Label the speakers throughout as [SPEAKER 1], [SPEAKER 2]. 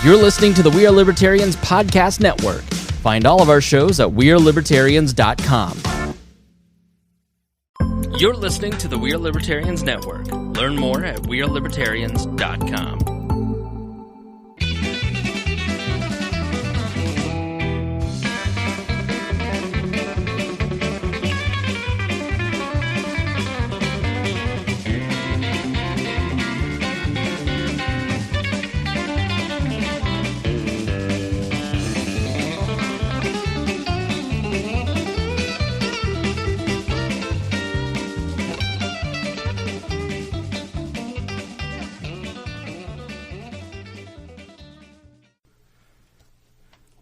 [SPEAKER 1] You're listening to the We Are Libertarians Podcast Network. Find all of our shows at wearelibertarians.com. You're listening to the We Are Libertarians Network. Learn more at wearelibertarians.com.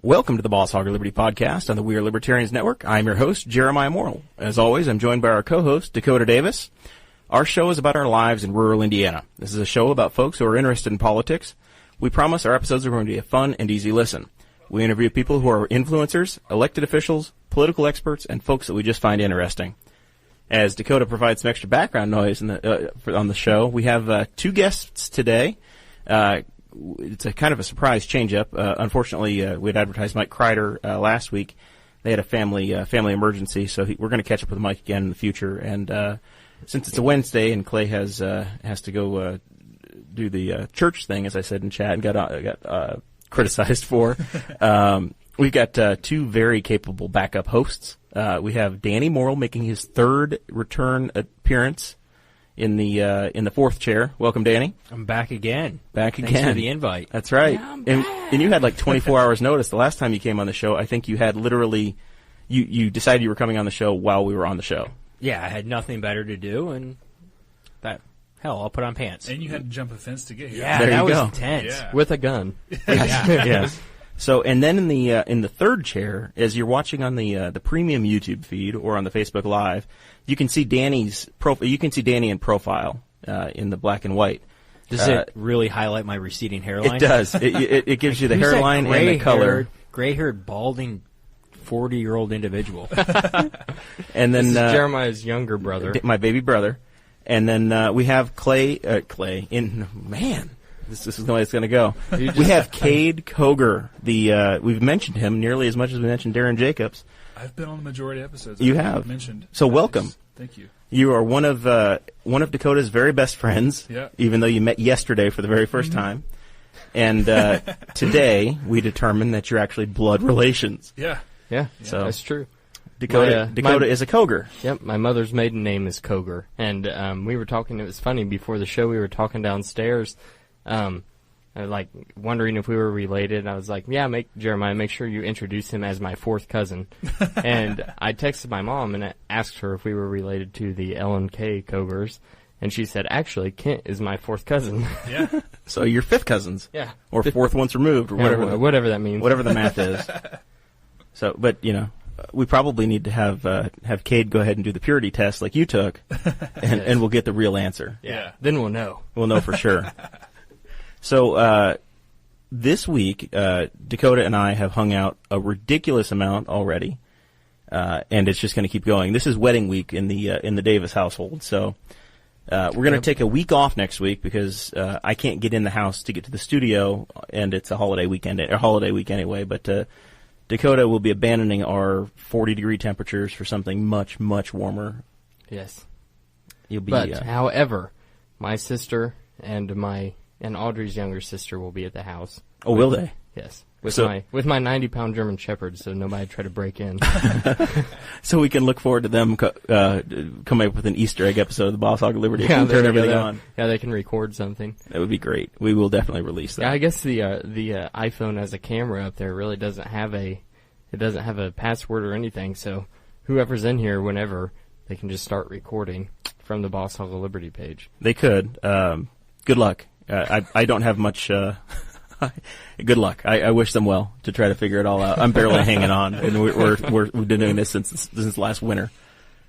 [SPEAKER 2] Welcome to the Boss Hog of Liberty podcast on the We Are Libertarians Network. I'm your host, Jeremiah Morrell. As always, I'm joined by our co-host, Dakota Davis. Our show is about our lives in rural Indiana. This is a show about folks who are interested in politics. We promise our episodes are going to be a fun and easy listen. We interview people who are influencers, elected officials, political experts, and folks that we just find interesting. As Dakota provides some extra background noise on the show, we have two guests today. It's a kind of a surprise change-up. Unfortunately, we had advertised Mike Kreider last week. They had a family emergency, so we're going to catch up with Mike again in the future. And since it's a Wednesday and Clay has to go do the church thing, as I said in chat, and got criticized for, we've got two very capable backup hosts. We have Danny Morrell making his third return appearance in the fourth chair. Welcome, Danny.
[SPEAKER 3] I'm back again.
[SPEAKER 2] Thanks
[SPEAKER 3] for the invite.
[SPEAKER 2] That's right.
[SPEAKER 3] Yeah,
[SPEAKER 2] and you had like 24 hours notice. The last time you came on the show, I think you had literally, you decided you were coming on the show while we were on the show.
[SPEAKER 3] Yeah, I had nothing better to do, and I'll put on pants.
[SPEAKER 4] And you had to jump a fence to get here.
[SPEAKER 3] Yeah,
[SPEAKER 2] there
[SPEAKER 3] that
[SPEAKER 2] you
[SPEAKER 3] was
[SPEAKER 2] go.
[SPEAKER 3] intense.
[SPEAKER 5] Yeah.
[SPEAKER 3] With a gun.
[SPEAKER 2] Yes. So, and then in the third chair, as you're watching on the premium YouTube feed or on the Facebook Live, you can see Danny's profile. You can see Danny in profile in the black and white.
[SPEAKER 3] Does it really highlight my receding hairline?
[SPEAKER 2] It does. It gives you the
[SPEAKER 3] Who's
[SPEAKER 2] hairline
[SPEAKER 3] that
[SPEAKER 2] and the color.
[SPEAKER 3] Gray-haired, balding, 40-year-old individual.
[SPEAKER 2] And then
[SPEAKER 6] This is Jeremiah's younger brother.
[SPEAKER 2] my baby brother. And then we have Clay. This is the way it's going to go. We have Kade Koger. We've mentioned him nearly as much as we mentioned Darren Jacobs.
[SPEAKER 4] I've been on the majority of episodes.
[SPEAKER 2] You
[SPEAKER 4] I've
[SPEAKER 2] have.
[SPEAKER 4] mentioned.
[SPEAKER 2] So welcome.
[SPEAKER 4] Thank you.
[SPEAKER 2] You are one of Dakota's very best friends.
[SPEAKER 4] Yeah.
[SPEAKER 2] Even though you met yesterday for the very first time. And today we determined that you're actually blood relations.
[SPEAKER 4] Yeah.
[SPEAKER 6] Yeah,
[SPEAKER 2] So-
[SPEAKER 6] that's true.
[SPEAKER 2] Dakota is a Koger.
[SPEAKER 6] Yep, my mother's maiden name is Koger. And we were talking, it was funny, before the show we were talking downstairs, like wondering if we were related. I was like, yeah, Jeremiah, make sure you introduce him as my fourth cousin. And I texted my mom and asked her if we were related to the L&K Kogers. And she said, actually, Kent is my fourth cousin.
[SPEAKER 4] Yeah.
[SPEAKER 2] So you're fifth cousins.
[SPEAKER 6] Yeah.
[SPEAKER 2] Or fourth once removed, or
[SPEAKER 6] whatever that means.
[SPEAKER 2] whatever the math is. So, but we probably need to have Kade go ahead and do the purity test like you took, and we'll get the real answer.
[SPEAKER 4] Yeah.
[SPEAKER 6] Then we'll know.
[SPEAKER 2] We'll know for sure. So this week, Dakota and I have hung out a ridiculous amount already, and it's just going to keep going. This is wedding week in the Davis household, so we're going to take a week off next week because I can't get in the house to get to the studio, and it's a holiday week anyway. But Dakota will be abandoning our 40-degree temperatures for something much, much warmer.
[SPEAKER 6] Yes.
[SPEAKER 2] You'll be.
[SPEAKER 6] But, however, my sister and Audrey's younger sister will be at the house.
[SPEAKER 2] Oh, will they?
[SPEAKER 6] Yes. With
[SPEAKER 2] So-
[SPEAKER 6] my 90-pound German Shepherd, so nobody try to break in.
[SPEAKER 2] So we can look forward to them coming up with an Easter egg episode of the Boss Hog of Liberty.
[SPEAKER 6] Yeah,
[SPEAKER 2] And
[SPEAKER 6] there
[SPEAKER 2] turn
[SPEAKER 6] you go.
[SPEAKER 2] everything on.
[SPEAKER 6] Yeah, they can record something.
[SPEAKER 2] That would be great. We will definitely release that.
[SPEAKER 6] Yeah, I guess the iPhone as a camera up there really doesn't have a password or anything. So whoever's in here, whenever, they can just start recording from the Boss Hog of Liberty page.
[SPEAKER 2] They could. Good luck. I don't have much. Good luck. I wish them well to try to figure it all out. I'm barely hanging on, and we've been doing this since last winter.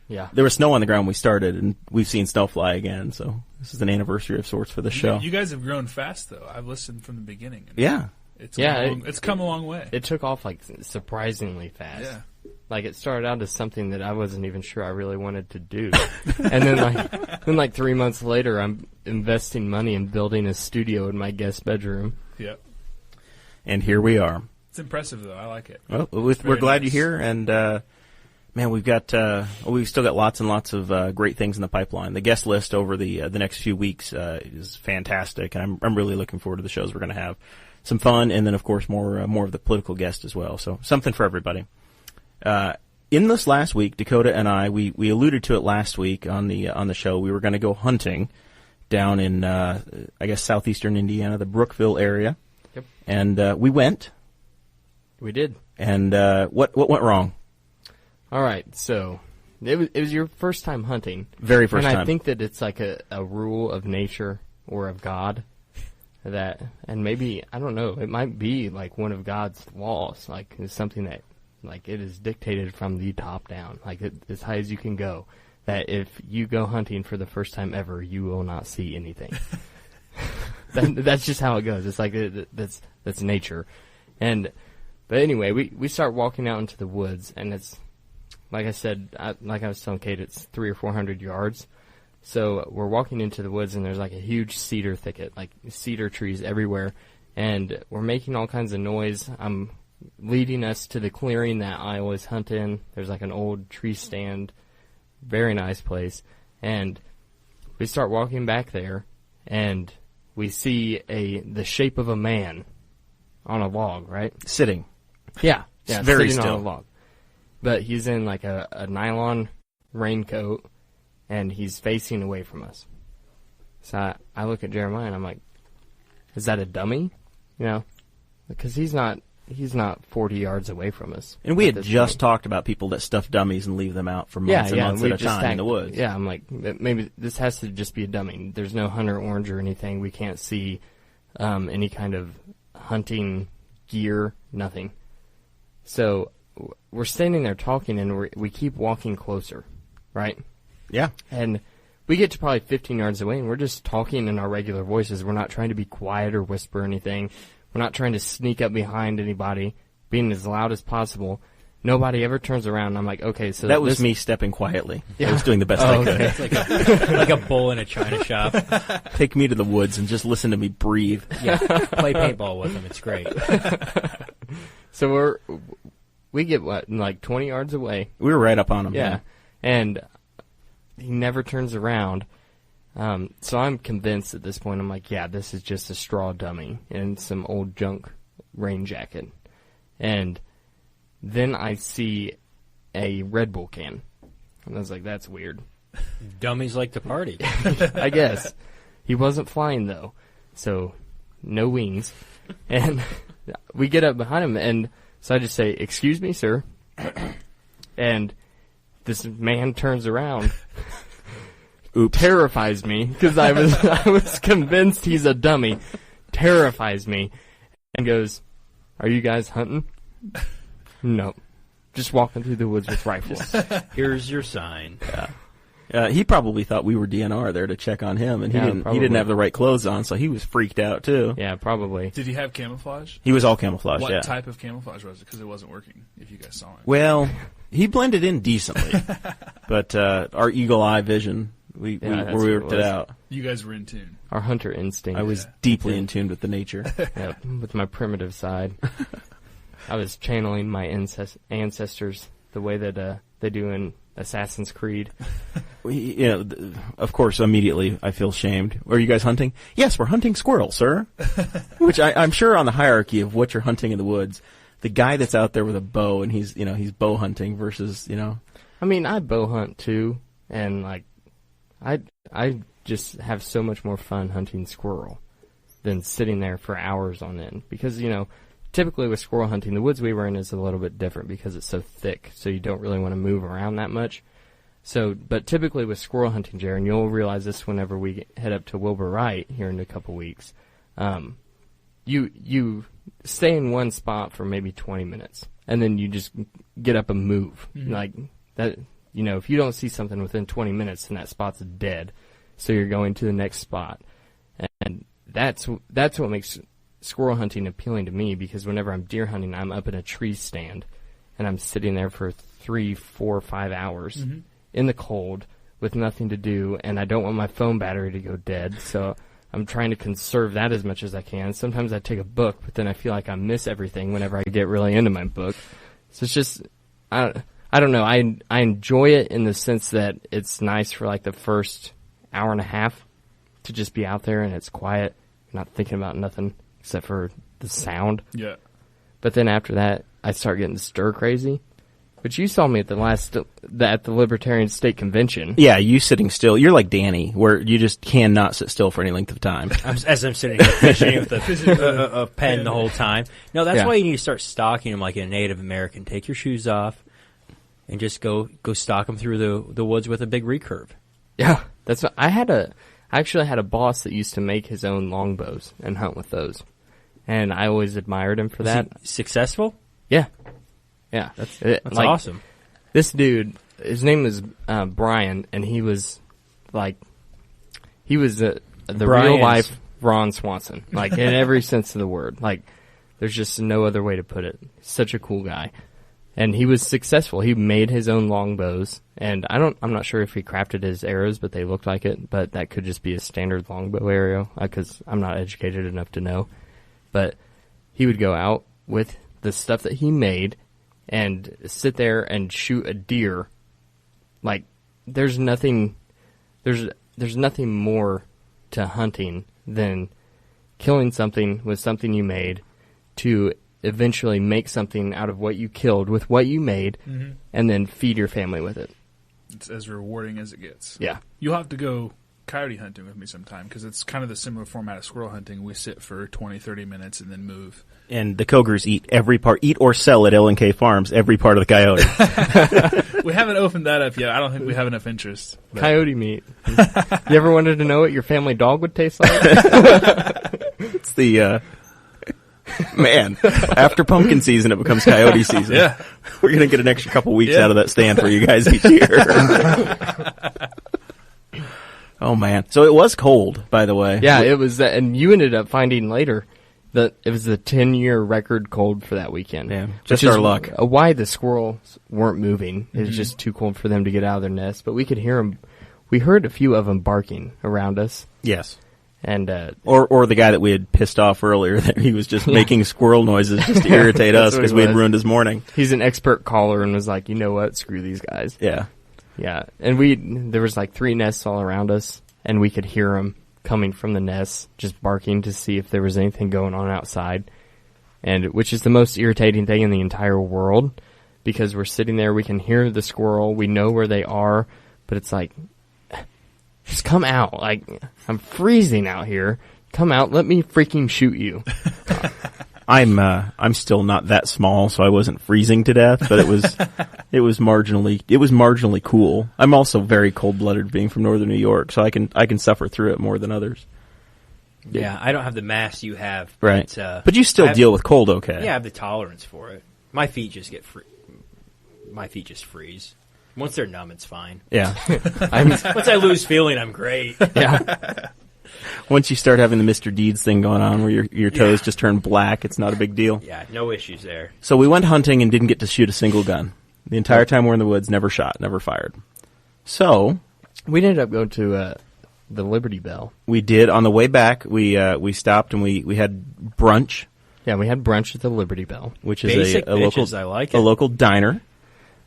[SPEAKER 6] Yeah.
[SPEAKER 2] There was snow on the ground when we started, and we've seen snow fly again. So this is an anniversary of sorts for the show.
[SPEAKER 4] You guys have grown fast, though. I've listened from the beginning.
[SPEAKER 2] Yeah.
[SPEAKER 4] It's
[SPEAKER 6] Yeah,
[SPEAKER 4] come a long way.
[SPEAKER 6] It took off like surprisingly fast.
[SPEAKER 4] Yeah.
[SPEAKER 6] Like it started out as something that I wasn't even sure I really wanted to do, and then 3 months later, I'm investing money in building a studio in my guest bedroom.
[SPEAKER 4] Yep.
[SPEAKER 2] And here we are.
[SPEAKER 4] It's impressive, though. I like it.
[SPEAKER 2] Well, we're glad you're here, and man, we've still got lots and lots of great things in the pipeline. The guest list over the next few weeks is fantastic, and I'm really looking forward to the shows we're going to have. Some fun, and then of course more of the political guest as well. So something for everybody. In this last week, Dakota and I we alluded to it last week on the show. We were going to go hunting down in I guess southeastern Indiana, the Brookville area.
[SPEAKER 6] Yep.
[SPEAKER 2] And we went.
[SPEAKER 6] We did.
[SPEAKER 2] And what went wrong?
[SPEAKER 6] All right, so it was your first time hunting.
[SPEAKER 2] Very first time.
[SPEAKER 6] And I think that it's like a rule of nature or of God that, and maybe, I don't know, it might be like one of God's laws, like it's something that, like it is dictated from the top down, like as high as you can go, that if you go hunting for the first time ever, you will not see anything. That's just how it goes. It's like, that's nature. But anyway, we start walking out into the woods, and it's, like I said, like I was telling Kate, it's 300 or 400 yards. So we're walking into the woods, and there's like a huge cedar thicket, like cedar trees everywhere, and we're making all kinds of noise. I'm leading us to the clearing that I always hunt in. There's like an old tree stand, very nice place, and we start walking back there, and we see the shape of a man on a log, right?
[SPEAKER 2] Sitting.
[SPEAKER 6] Yeah,
[SPEAKER 2] very
[SPEAKER 6] sitting
[SPEAKER 2] still
[SPEAKER 6] on a log. But he's in like a nylon raincoat, and he's facing away from us. So I look at Jeremiah, and I'm like, is that a dummy? You know, because he's not 40 yards away from us.
[SPEAKER 2] And we had just talked about people that stuff dummies and leave them out for months and months at a time in the woods.
[SPEAKER 6] Yeah, I'm like, maybe this has to just be a dummy. There's no hunter orange or anything. We can't see any kind of hunting gear, nothing. So we're standing there talking, and we keep walking closer, right?
[SPEAKER 2] Yeah.
[SPEAKER 6] And we get to probably 15 yards away, and we're just talking in our regular voices. We're not trying to be quiet or whisper anything. We're not trying to sneak up behind anybody, being as loud as possible. Nobody ever turns around, and I'm like, okay, so
[SPEAKER 2] that was me stepping quietly.
[SPEAKER 6] Yeah.
[SPEAKER 2] I was doing the best I could.
[SPEAKER 3] It's like a bull in a china shop.
[SPEAKER 2] Take me to the woods and just listen to me breathe.
[SPEAKER 3] Yeah, play paintball with them. It's great.
[SPEAKER 6] So we get, like 20 yards away.
[SPEAKER 2] We were right up on him.
[SPEAKER 6] Yeah. And he never turns around. So I'm convinced at this point, I'm like, yeah, this is just a straw dummy and some old junk rain jacket. And then I see a Red Bull can. And I was like, that's weird.
[SPEAKER 3] Dummies like to party.
[SPEAKER 6] I guess. He wasn't flying, though. So, no wings. And we get up behind him, and so I just say, excuse me, sir. And this man turns around.
[SPEAKER 2] Oops.
[SPEAKER 6] Terrifies me, because I was convinced he's a dummy. Terrifies me. And goes, are you guys hunting? No. Just walking through the woods with rifles.
[SPEAKER 3] Here's your sign.
[SPEAKER 2] Yeah. He probably thought we were DNR there to check on him, and he didn't have the right clothes on, so he was freaked out too.
[SPEAKER 6] Yeah, probably.
[SPEAKER 4] Did he have camouflage?
[SPEAKER 2] He was all camouflage.
[SPEAKER 4] What type of camouflage was it? Because it wasn't working. If you guys saw it.
[SPEAKER 2] Well, he blended in decently, but our eagle eye vision, we worked it out.
[SPEAKER 4] You guys were in tune.
[SPEAKER 6] Our hunter instinct.
[SPEAKER 2] I was deeply in tune with the nature.
[SPEAKER 6] Yeah, with my primitive side. I was channeling my ancestors the way that they do in Assassin's Creed.
[SPEAKER 2] Of course, immediately I feel shamed. Are you guys hunting? Yes, we're hunting squirrels, sir. Which I'm sure on the hierarchy of what you're hunting in the woods, the guy that's out there with a bow and he's bow hunting versus.
[SPEAKER 6] I mean, I bow hunt too, and like, I just have so much more fun hunting squirrel than sitting there for hours on end because typically with squirrel hunting, the woods we were in is a little bit different because it's so thick, so you don't really want to move around that much. So, but typically with squirrel hunting, Jared, you'll realize this whenever we head up to Wilbur Wright here in a couple weeks. You stay in one spot for maybe 20 minutes, and then you just get up and move. Mm-hmm. Like that, if you don't see something within 20 minutes, then that spot's dead. So you're going to the next spot, and that's what makes squirrel hunting appealing to me, because whenever I'm deer hunting, I'm up in a tree stand, and I'm sitting there for 3, 4, 5 hours. Mm-hmm. In the cold with nothing to do, and I don't want my phone battery to go dead, so I'm trying to conserve that as much as I can. Sometimes I take a book, but then I feel like I miss everything whenever I get really into my book. So it's just, I don't know. I enjoy it in the sense that it's nice for like the first hour and a half to just be out there and it's quiet. You're not thinking about nothing except for the sound.
[SPEAKER 4] Yeah.
[SPEAKER 6] But then after that, I start getting stir crazy. But you saw me at at the Libertarian State Convention.
[SPEAKER 2] Yeah, you sitting still. You're like Danny, where you just cannot sit still for any length of time.
[SPEAKER 3] As I'm sitting here fishing with a pen the whole time. No, that's why you need to start stalking them like a Native American. Take your shoes off and just go stalk them through the woods with a big recurve.
[SPEAKER 6] Yeah, that's what I actually had a boss that used to make his own longbows and hunt with those, and I always admired him for that.
[SPEAKER 3] Successful?
[SPEAKER 6] Yeah, that's it.
[SPEAKER 3] That's
[SPEAKER 6] like,
[SPEAKER 3] awesome.
[SPEAKER 6] This dude, his name was Brian, and he was the real life Ron Swanson, like in every sense of the word. Like, there's just no other way to put it. Such a cool guy. And he was successful. He made his own longbows, and I'm not sure if he crafted his arrows, but they looked like it. But that could just be a standard longbow arrow, because I'm not educated enough to know. But he would go out with the stuff that he made and sit there and shoot a deer. Like, there's nothing more to hunting than killing something with something you made to eventually make something out of what you killed with what you made, and then feed your family with it.
[SPEAKER 4] It's as rewarding as it gets.
[SPEAKER 6] Yeah.
[SPEAKER 4] You'll have to go coyote hunting with me sometime, because it's kind of the similar format of squirrel hunting. We sit for 20, 30 minutes and then move.
[SPEAKER 2] And the Kogers eat or sell at L&K Farms every part of the coyote.
[SPEAKER 4] We haven't opened that up yet. I don't think we have enough interest. But.
[SPEAKER 6] Coyote meat. You ever wanted to know what your family dog would taste like?
[SPEAKER 2] It's the... Man, after pumpkin season, it becomes coyote season.
[SPEAKER 4] Yeah.
[SPEAKER 2] We're going to get an extra couple weeks out of that stand for you guys each year. Oh, man. So it was cold, by the way.
[SPEAKER 6] Yeah, it was, and you ended up finding later that it was a 10-year record cold for that weekend.
[SPEAKER 2] Yeah, just our luck.
[SPEAKER 6] Why the squirrels weren't moving. It was just too cold for them to get out of their nest. But we could hear them. We heard a few of them barking around us.
[SPEAKER 2] Yes.
[SPEAKER 6] And
[SPEAKER 2] or the guy that we had pissed off earlier, that he was just making squirrel noises just to irritate us because we had ruined his morning.
[SPEAKER 6] He's an expert caller and was like, you know what, screw these guys.
[SPEAKER 2] Yeah.
[SPEAKER 6] Yeah, and there was like 3 nests all around us, and we could hear them coming from the nests, just barking to see if there was anything going on outside, and which is the most irritating thing in the entire world, because we're sitting there, we can hear the squirrel, we know where they are, but it's like, just come out. Like, I'm freezing out here. Come out. Let me freaking shoot you.
[SPEAKER 2] I'm still not that small, so I wasn't freezing to death, but it was marginally cool. I'm also very cold-blooded, being from northern New York, so I can suffer through it more than others.
[SPEAKER 3] Yeah, I don't have the mass you have.
[SPEAKER 2] Right. But you still deal with cold okay.
[SPEAKER 3] Yeah, I have the tolerance for it. My feet just freeze. Once they're numb, it's fine.
[SPEAKER 2] Yeah.
[SPEAKER 3] Once I lose feeling, I'm great.
[SPEAKER 6] Yeah.
[SPEAKER 2] Once you start having the Mr. Deeds thing going on where your toes just turn black, it's not a big deal.
[SPEAKER 3] Yeah, no issues there.
[SPEAKER 2] So we went hunting and didn't get to shoot a single gun. The entire time we're in the woods, never shot, never fired. So
[SPEAKER 6] we ended up going to the Liberty Bell.
[SPEAKER 2] We did. On the way back, we stopped and we had brunch.
[SPEAKER 6] Yeah, we had brunch at the Liberty Bell.
[SPEAKER 2] Which is a local,
[SPEAKER 3] I like it.
[SPEAKER 2] A local diner.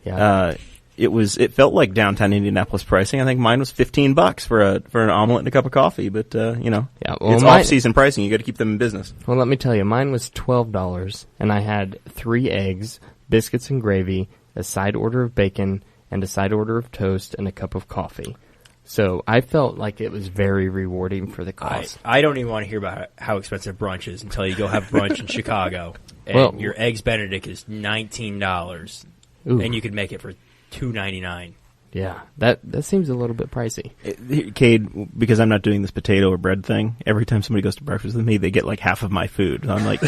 [SPEAKER 6] Yeah.
[SPEAKER 2] It felt like downtown Indianapolis pricing. I think mine was $15 for an omelet and a cup of coffee, but
[SPEAKER 6] yeah,
[SPEAKER 2] it's off-season pricing. You got to keep them in business.
[SPEAKER 6] Well, let me tell you, mine was $12, and I had 3 eggs, biscuits and gravy, a side order of bacon, and a side order of toast, and a cup of coffee. So I felt like it was very rewarding for the cost.
[SPEAKER 3] I don't even want to hear about how expensive brunch is until you go have brunch in Chicago, and your Eggs Benedict is $19, and you could make it for $2.99.
[SPEAKER 6] Yeah, that seems a little bit pricey.
[SPEAKER 2] Kade, because I'm not doing this potato or bread thing, every time somebody goes to breakfast with me, they get like half of my food. And I'm like,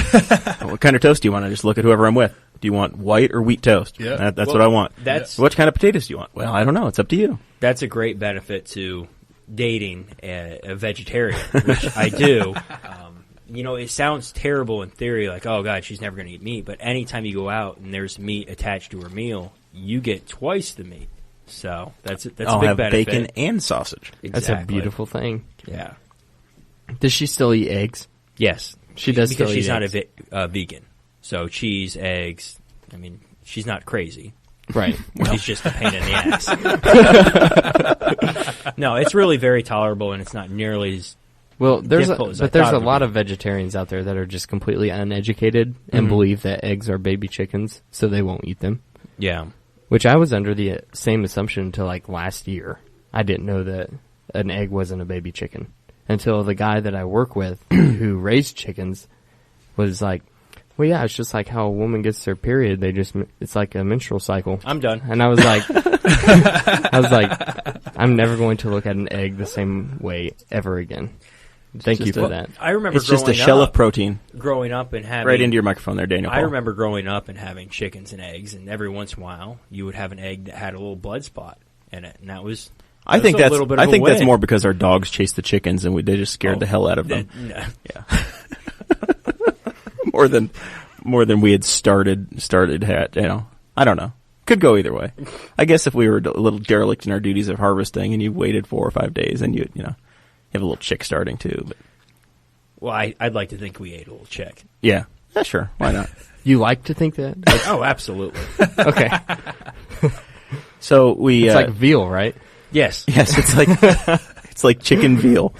[SPEAKER 2] what kind of toast do you want? I just look at whoever I'm with. Do you want white or wheat toast?
[SPEAKER 4] Yeah.
[SPEAKER 2] That's what I want. What kind of potatoes do you want? Well, I don't know. It's up to you.
[SPEAKER 3] That's a great benefit to dating a vegetarian, which I do. It sounds terrible in theory, like, oh, God, she's never going to eat meat. But anytime you go out and there's meat attached to her meal, you get twice the meat. So that's a big benefit.
[SPEAKER 2] Bacon and sausage.
[SPEAKER 3] Exactly.
[SPEAKER 6] That's a beautiful thing.
[SPEAKER 3] Yeah.
[SPEAKER 6] Does she still eat eggs?
[SPEAKER 3] Yes.
[SPEAKER 6] She does
[SPEAKER 3] because
[SPEAKER 6] still
[SPEAKER 3] she's
[SPEAKER 6] eat
[SPEAKER 3] not
[SPEAKER 6] eggs.
[SPEAKER 3] a vegan. So cheese, eggs, I mean, she's not crazy.
[SPEAKER 6] Right.
[SPEAKER 3] She's just a pain in the ass. No, it's really very tolerable, and it's not nearly as
[SPEAKER 6] Well, there's
[SPEAKER 3] difficult as I
[SPEAKER 6] there's
[SPEAKER 3] thought
[SPEAKER 6] a
[SPEAKER 3] it would
[SPEAKER 6] lot
[SPEAKER 3] be.
[SPEAKER 6] of vegetarians out there that are just completely uneducated and believe that eggs are baby chickens, so they won't eat them.
[SPEAKER 3] Yeah.
[SPEAKER 6] Which I was under the same assumption until like last year. I didn't know that an egg wasn't a baby chicken until the guy that I work with who raised chickens was like, well, yeah, it's just like how a woman gets their period. It's like a menstrual cycle.
[SPEAKER 3] I'm done.
[SPEAKER 6] And I was like, I'm never going to look at an egg the same way ever again. Thank you for that.
[SPEAKER 3] I remember
[SPEAKER 2] It's just a shell of protein.
[SPEAKER 3] growing up and having
[SPEAKER 2] Right into your microphone there, Daniel.
[SPEAKER 3] I
[SPEAKER 2] Paul.
[SPEAKER 3] remember growing up and having chickens and eggs, and every once in a while you would have an egg that had a little blood spot in it, and that was.
[SPEAKER 2] I think
[SPEAKER 3] a
[SPEAKER 2] that's
[SPEAKER 3] little bit of a
[SPEAKER 2] that's
[SPEAKER 3] win.
[SPEAKER 2] more because our dogs chased the chickens and they just scared the hell out of them.
[SPEAKER 3] No.
[SPEAKER 2] Yeah. more than we had started I don't know. Could go either way. I guess if we were a little derelict in our duties of harvesting and you waited 4 or 5 days and you have a little chick starting too, but
[SPEAKER 3] Well, I'd like to think we ate a little chick.
[SPEAKER 2] yeah, sure, why not?
[SPEAKER 6] You like to think that?
[SPEAKER 3] Oh, absolutely.
[SPEAKER 6] Okay.
[SPEAKER 2] So we
[SPEAKER 6] It's like veal, right?
[SPEAKER 3] Yes.
[SPEAKER 2] yes, it's like chicken veal.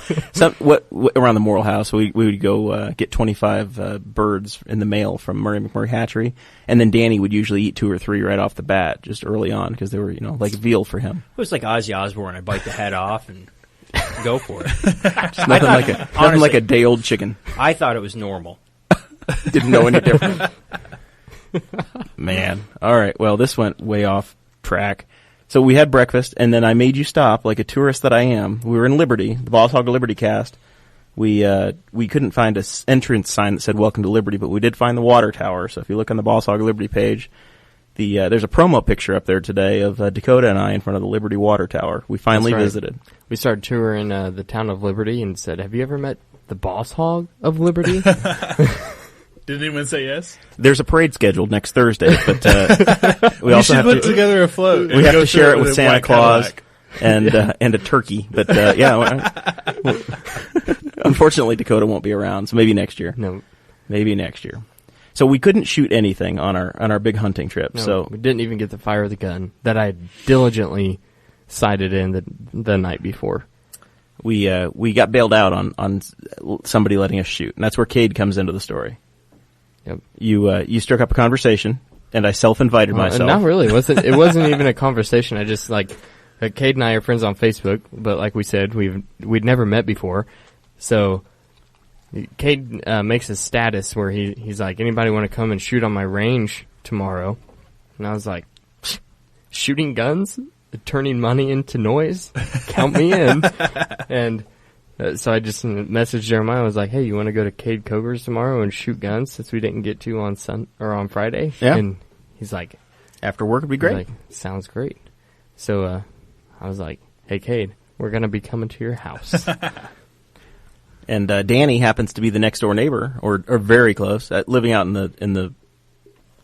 [SPEAKER 2] What around the Morrell house, we would go get 25 birds in the mail from Murray McMurray Hatchery, and then Danny would usually eat 2 or 3 right off the bat, just early on, because they were like veal for him.
[SPEAKER 3] It was like Ozzy Osbourne. I bite the head off and go for it.
[SPEAKER 2] Just nothing like a day old chicken.
[SPEAKER 3] I thought it was normal.
[SPEAKER 2] Didn't know any different. Man, all right. Well, this went way off track. So we had breakfast, and then I made you stop like a tourist that I am. We were in Liberty, the Boss Hog of Liberty cast. We couldn't find an entrance sign that said "Welcome to Liberty," but we did find the water tower. So if you look on the Boss Hog of Liberty page, there's a promo picture up there today of Dakota and I in front of the Liberty water tower. We finally
[SPEAKER 6] That's right.
[SPEAKER 2] visited.
[SPEAKER 6] We started touring the town of Liberty and said, have you ever met the boss hog of Liberty?
[SPEAKER 4] Did anyone say yes?
[SPEAKER 2] There's a parade scheduled next Thursday, but we
[SPEAKER 4] We
[SPEAKER 2] also
[SPEAKER 4] should
[SPEAKER 2] have
[SPEAKER 4] put
[SPEAKER 2] to
[SPEAKER 4] together a float.
[SPEAKER 2] we have
[SPEAKER 4] go
[SPEAKER 2] to share it
[SPEAKER 4] through
[SPEAKER 2] with
[SPEAKER 4] a
[SPEAKER 2] Santa
[SPEAKER 4] white
[SPEAKER 2] Claus
[SPEAKER 4] Cadillac.
[SPEAKER 2] and a turkey. But unfortunately, Dakota won't be around, so maybe next year.
[SPEAKER 6] No.
[SPEAKER 2] Maybe next year. So we couldn't shoot anything on our big hunting trip.
[SPEAKER 6] No,
[SPEAKER 2] So
[SPEAKER 6] we didn't even get to fire the gun that I diligently sighted in the night before.
[SPEAKER 2] we got bailed out on somebody letting us shoot, and that's where Kade comes into the story.
[SPEAKER 6] Yep.
[SPEAKER 2] You struck up a conversation, and I self-invited myself.
[SPEAKER 6] Not really. It wasn't even a conversation. I just Kade and I are friends on Facebook, but like we said, we'd never met before. So Kade makes a status where he's like, anybody want to come and shoot on my range tomorrow? And I was like, shooting guns? Turning money into noise? Count me in. And so I just messaged Jeremiah. I was like, hey, you want to go to Kade Koger's tomorrow and shoot guns since we didn't get to on Friday?
[SPEAKER 2] Yeah.
[SPEAKER 6] And he's like,
[SPEAKER 2] After work would be great.
[SPEAKER 6] like, sounds great. So I was like, hey, Kade, we're going to be coming to your house.
[SPEAKER 2] And Danny happens to be the next door neighbor, or very close, living out in the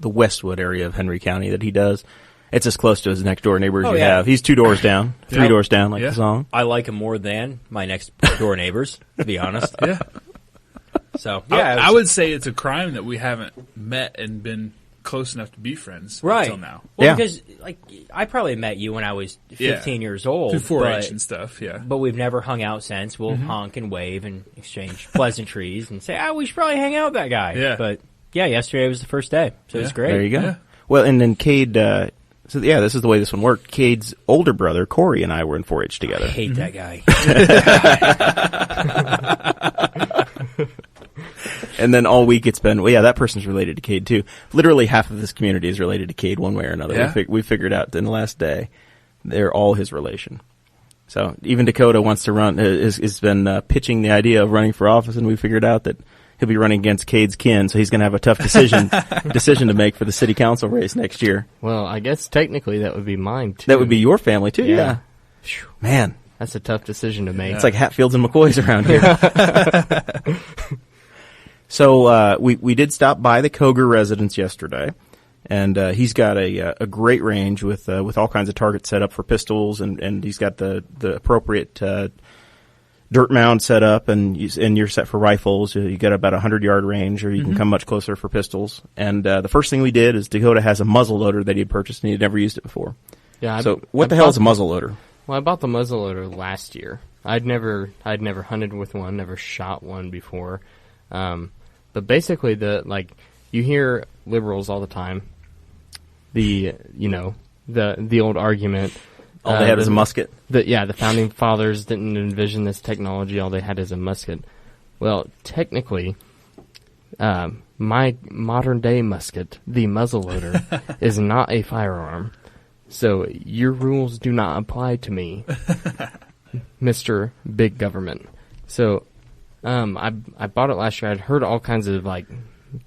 [SPEAKER 2] Westwood area of Henry County that he does. It's as close to his next door neighbor as you
[SPEAKER 3] yeah.
[SPEAKER 2] have. He's 2 doors down, 3 doors down, like the song.
[SPEAKER 3] I like him more than my next door neighbors, to be honest.
[SPEAKER 4] Yeah.
[SPEAKER 3] So yeah,
[SPEAKER 4] I would say it's a crime that we haven't met and been close enough to be friends
[SPEAKER 3] right
[SPEAKER 4] until now.
[SPEAKER 3] Well,
[SPEAKER 2] Yeah.
[SPEAKER 3] because I probably met you when I was 15 years old,
[SPEAKER 4] Through 4-H
[SPEAKER 3] but,
[SPEAKER 4] and stuff, yeah.
[SPEAKER 3] but we've never hung out since. We'll honk and wave and exchange pleasantries and say, we should probably hang out with that guy.
[SPEAKER 4] Yeah.
[SPEAKER 3] But yeah, yesterday was the first day, so it was
[SPEAKER 4] Yeah.
[SPEAKER 3] great.
[SPEAKER 2] There you go.
[SPEAKER 4] Yeah.
[SPEAKER 2] Well, and then Kade, so yeah, this is the way this one worked. Cade's older brother, Corey, and I were in 4-H
[SPEAKER 3] I
[SPEAKER 2] together.
[SPEAKER 3] hate that guy.
[SPEAKER 2] And then all week it's been, well, yeah, that person's related to Kade too. Literally half of this community is related to Kade one way or another.
[SPEAKER 4] Yeah.
[SPEAKER 2] We figured out in the last day they're all his relation. So even Dakota wants to run, has been pitching the idea of running for office, and we figured out that he'll be running against Cade's kin, so he's going to have a tough decision to make for the city council race next year.
[SPEAKER 6] Well, I guess technically that would be mine, too.
[SPEAKER 2] That would be your family too, yeah.
[SPEAKER 6] Phew,
[SPEAKER 2] Man,
[SPEAKER 6] that's a tough decision to make.
[SPEAKER 2] it's like Hatfields and McCoys around here. So we did stop by the Koger residence yesterday, and he's got a great range with all kinds of targets set up for pistols, and he's got the appropriate dirt mound set up, and you're set for rifles. You get about 100-yard range, or you can come much closer for pistols. And the first thing we did is Dakota has a muzzle loader that he had purchased, and he had never used it before.
[SPEAKER 6] Yeah.
[SPEAKER 2] So what the hell is a muzzle loader?
[SPEAKER 6] Well, I bought the muzzleloader last year. I'd never hunted with one, never shot one before. But basically, you hear liberals all the time. The old argument.
[SPEAKER 2] All they had was a musket.
[SPEAKER 6] The founding fathers didn't envision this technology. All they had is a musket. Well, technically, my modern day musket, the muzzleloader, is not a firearm. So your rules do not apply to me, Mr. Big Government. So I bought it last year. I'd heard all kinds of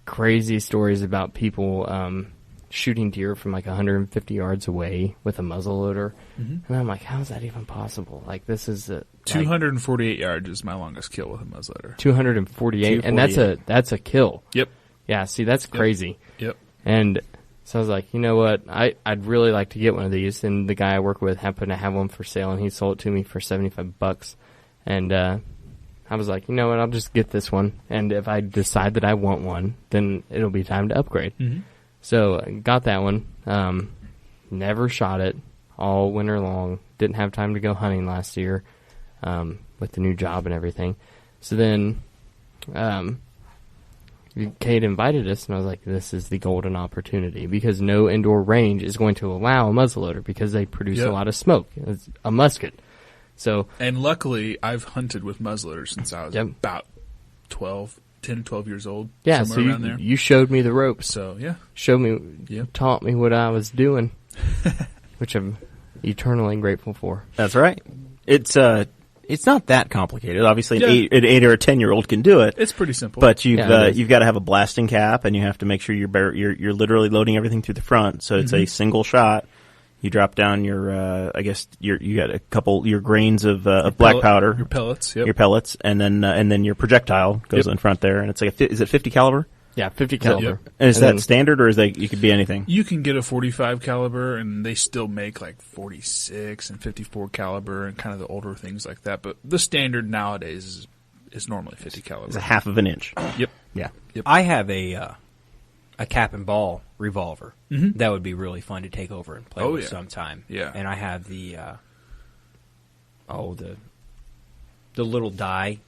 [SPEAKER 6] crazy stories about people shooting deer from 150 yards away with a muzzleloader. And I'm like, how is that even possible? This is
[SPEAKER 4] 248 yards is my longest kill with a muzzleloader.
[SPEAKER 6] 248, and that's a kill.
[SPEAKER 4] Yep.
[SPEAKER 6] Yeah, see, that's crazy.
[SPEAKER 4] Yep.
[SPEAKER 6] And so I was like, you know what? I'd really like to get one of these. And the guy I work with happened to have one for sale, and he sold it to me for $75. And I was like, you know what? I'll just get this one. And if I decide that I want one, then it'll be time to upgrade. So I got that one. Never shot it all winter long. Didn't have time to go hunting last year with the new job and everything. So then Kate invited us, and I was like, this is the golden opportunity, because no indoor range is going to allow a muzzleloader because they produce a lot of smoke. It's a musket.
[SPEAKER 4] And luckily, I've hunted with muzzleloaders since I was about 10 or 12 years old.
[SPEAKER 6] Yeah, so
[SPEAKER 4] around there.
[SPEAKER 6] You showed me the ropes.
[SPEAKER 4] So, yeah.
[SPEAKER 6] Taught me what I was doing, which I'm eternally grateful for.
[SPEAKER 2] That's right. It's not that complicated. Obviously, an 8 or a 10-year-old can do it.
[SPEAKER 4] It's pretty simple.
[SPEAKER 2] But you've got to have a blasting cap, and you have to make sure you're literally loading everything through the front. So it's a single shot. You drop down your you got a couple your grains of black powder,
[SPEAKER 4] your pellets,
[SPEAKER 2] your pellets, and then your projectile goes in front there, and it's is it 50 caliber?
[SPEAKER 6] Yeah, 50 caliber.
[SPEAKER 2] And is that standard, or you could be anything?
[SPEAKER 4] You can get a 45 caliber, and they still make 46 and 54 caliber and kind of the older things like that. But the standard nowadays is normally 50 caliber.
[SPEAKER 2] It's a half of an inch.
[SPEAKER 4] Yep.
[SPEAKER 2] Yeah.
[SPEAKER 3] Yep. I have a cap and ball revolver. That would be really fun to take over and play with sometime.
[SPEAKER 4] Yeah.
[SPEAKER 3] And I have the little die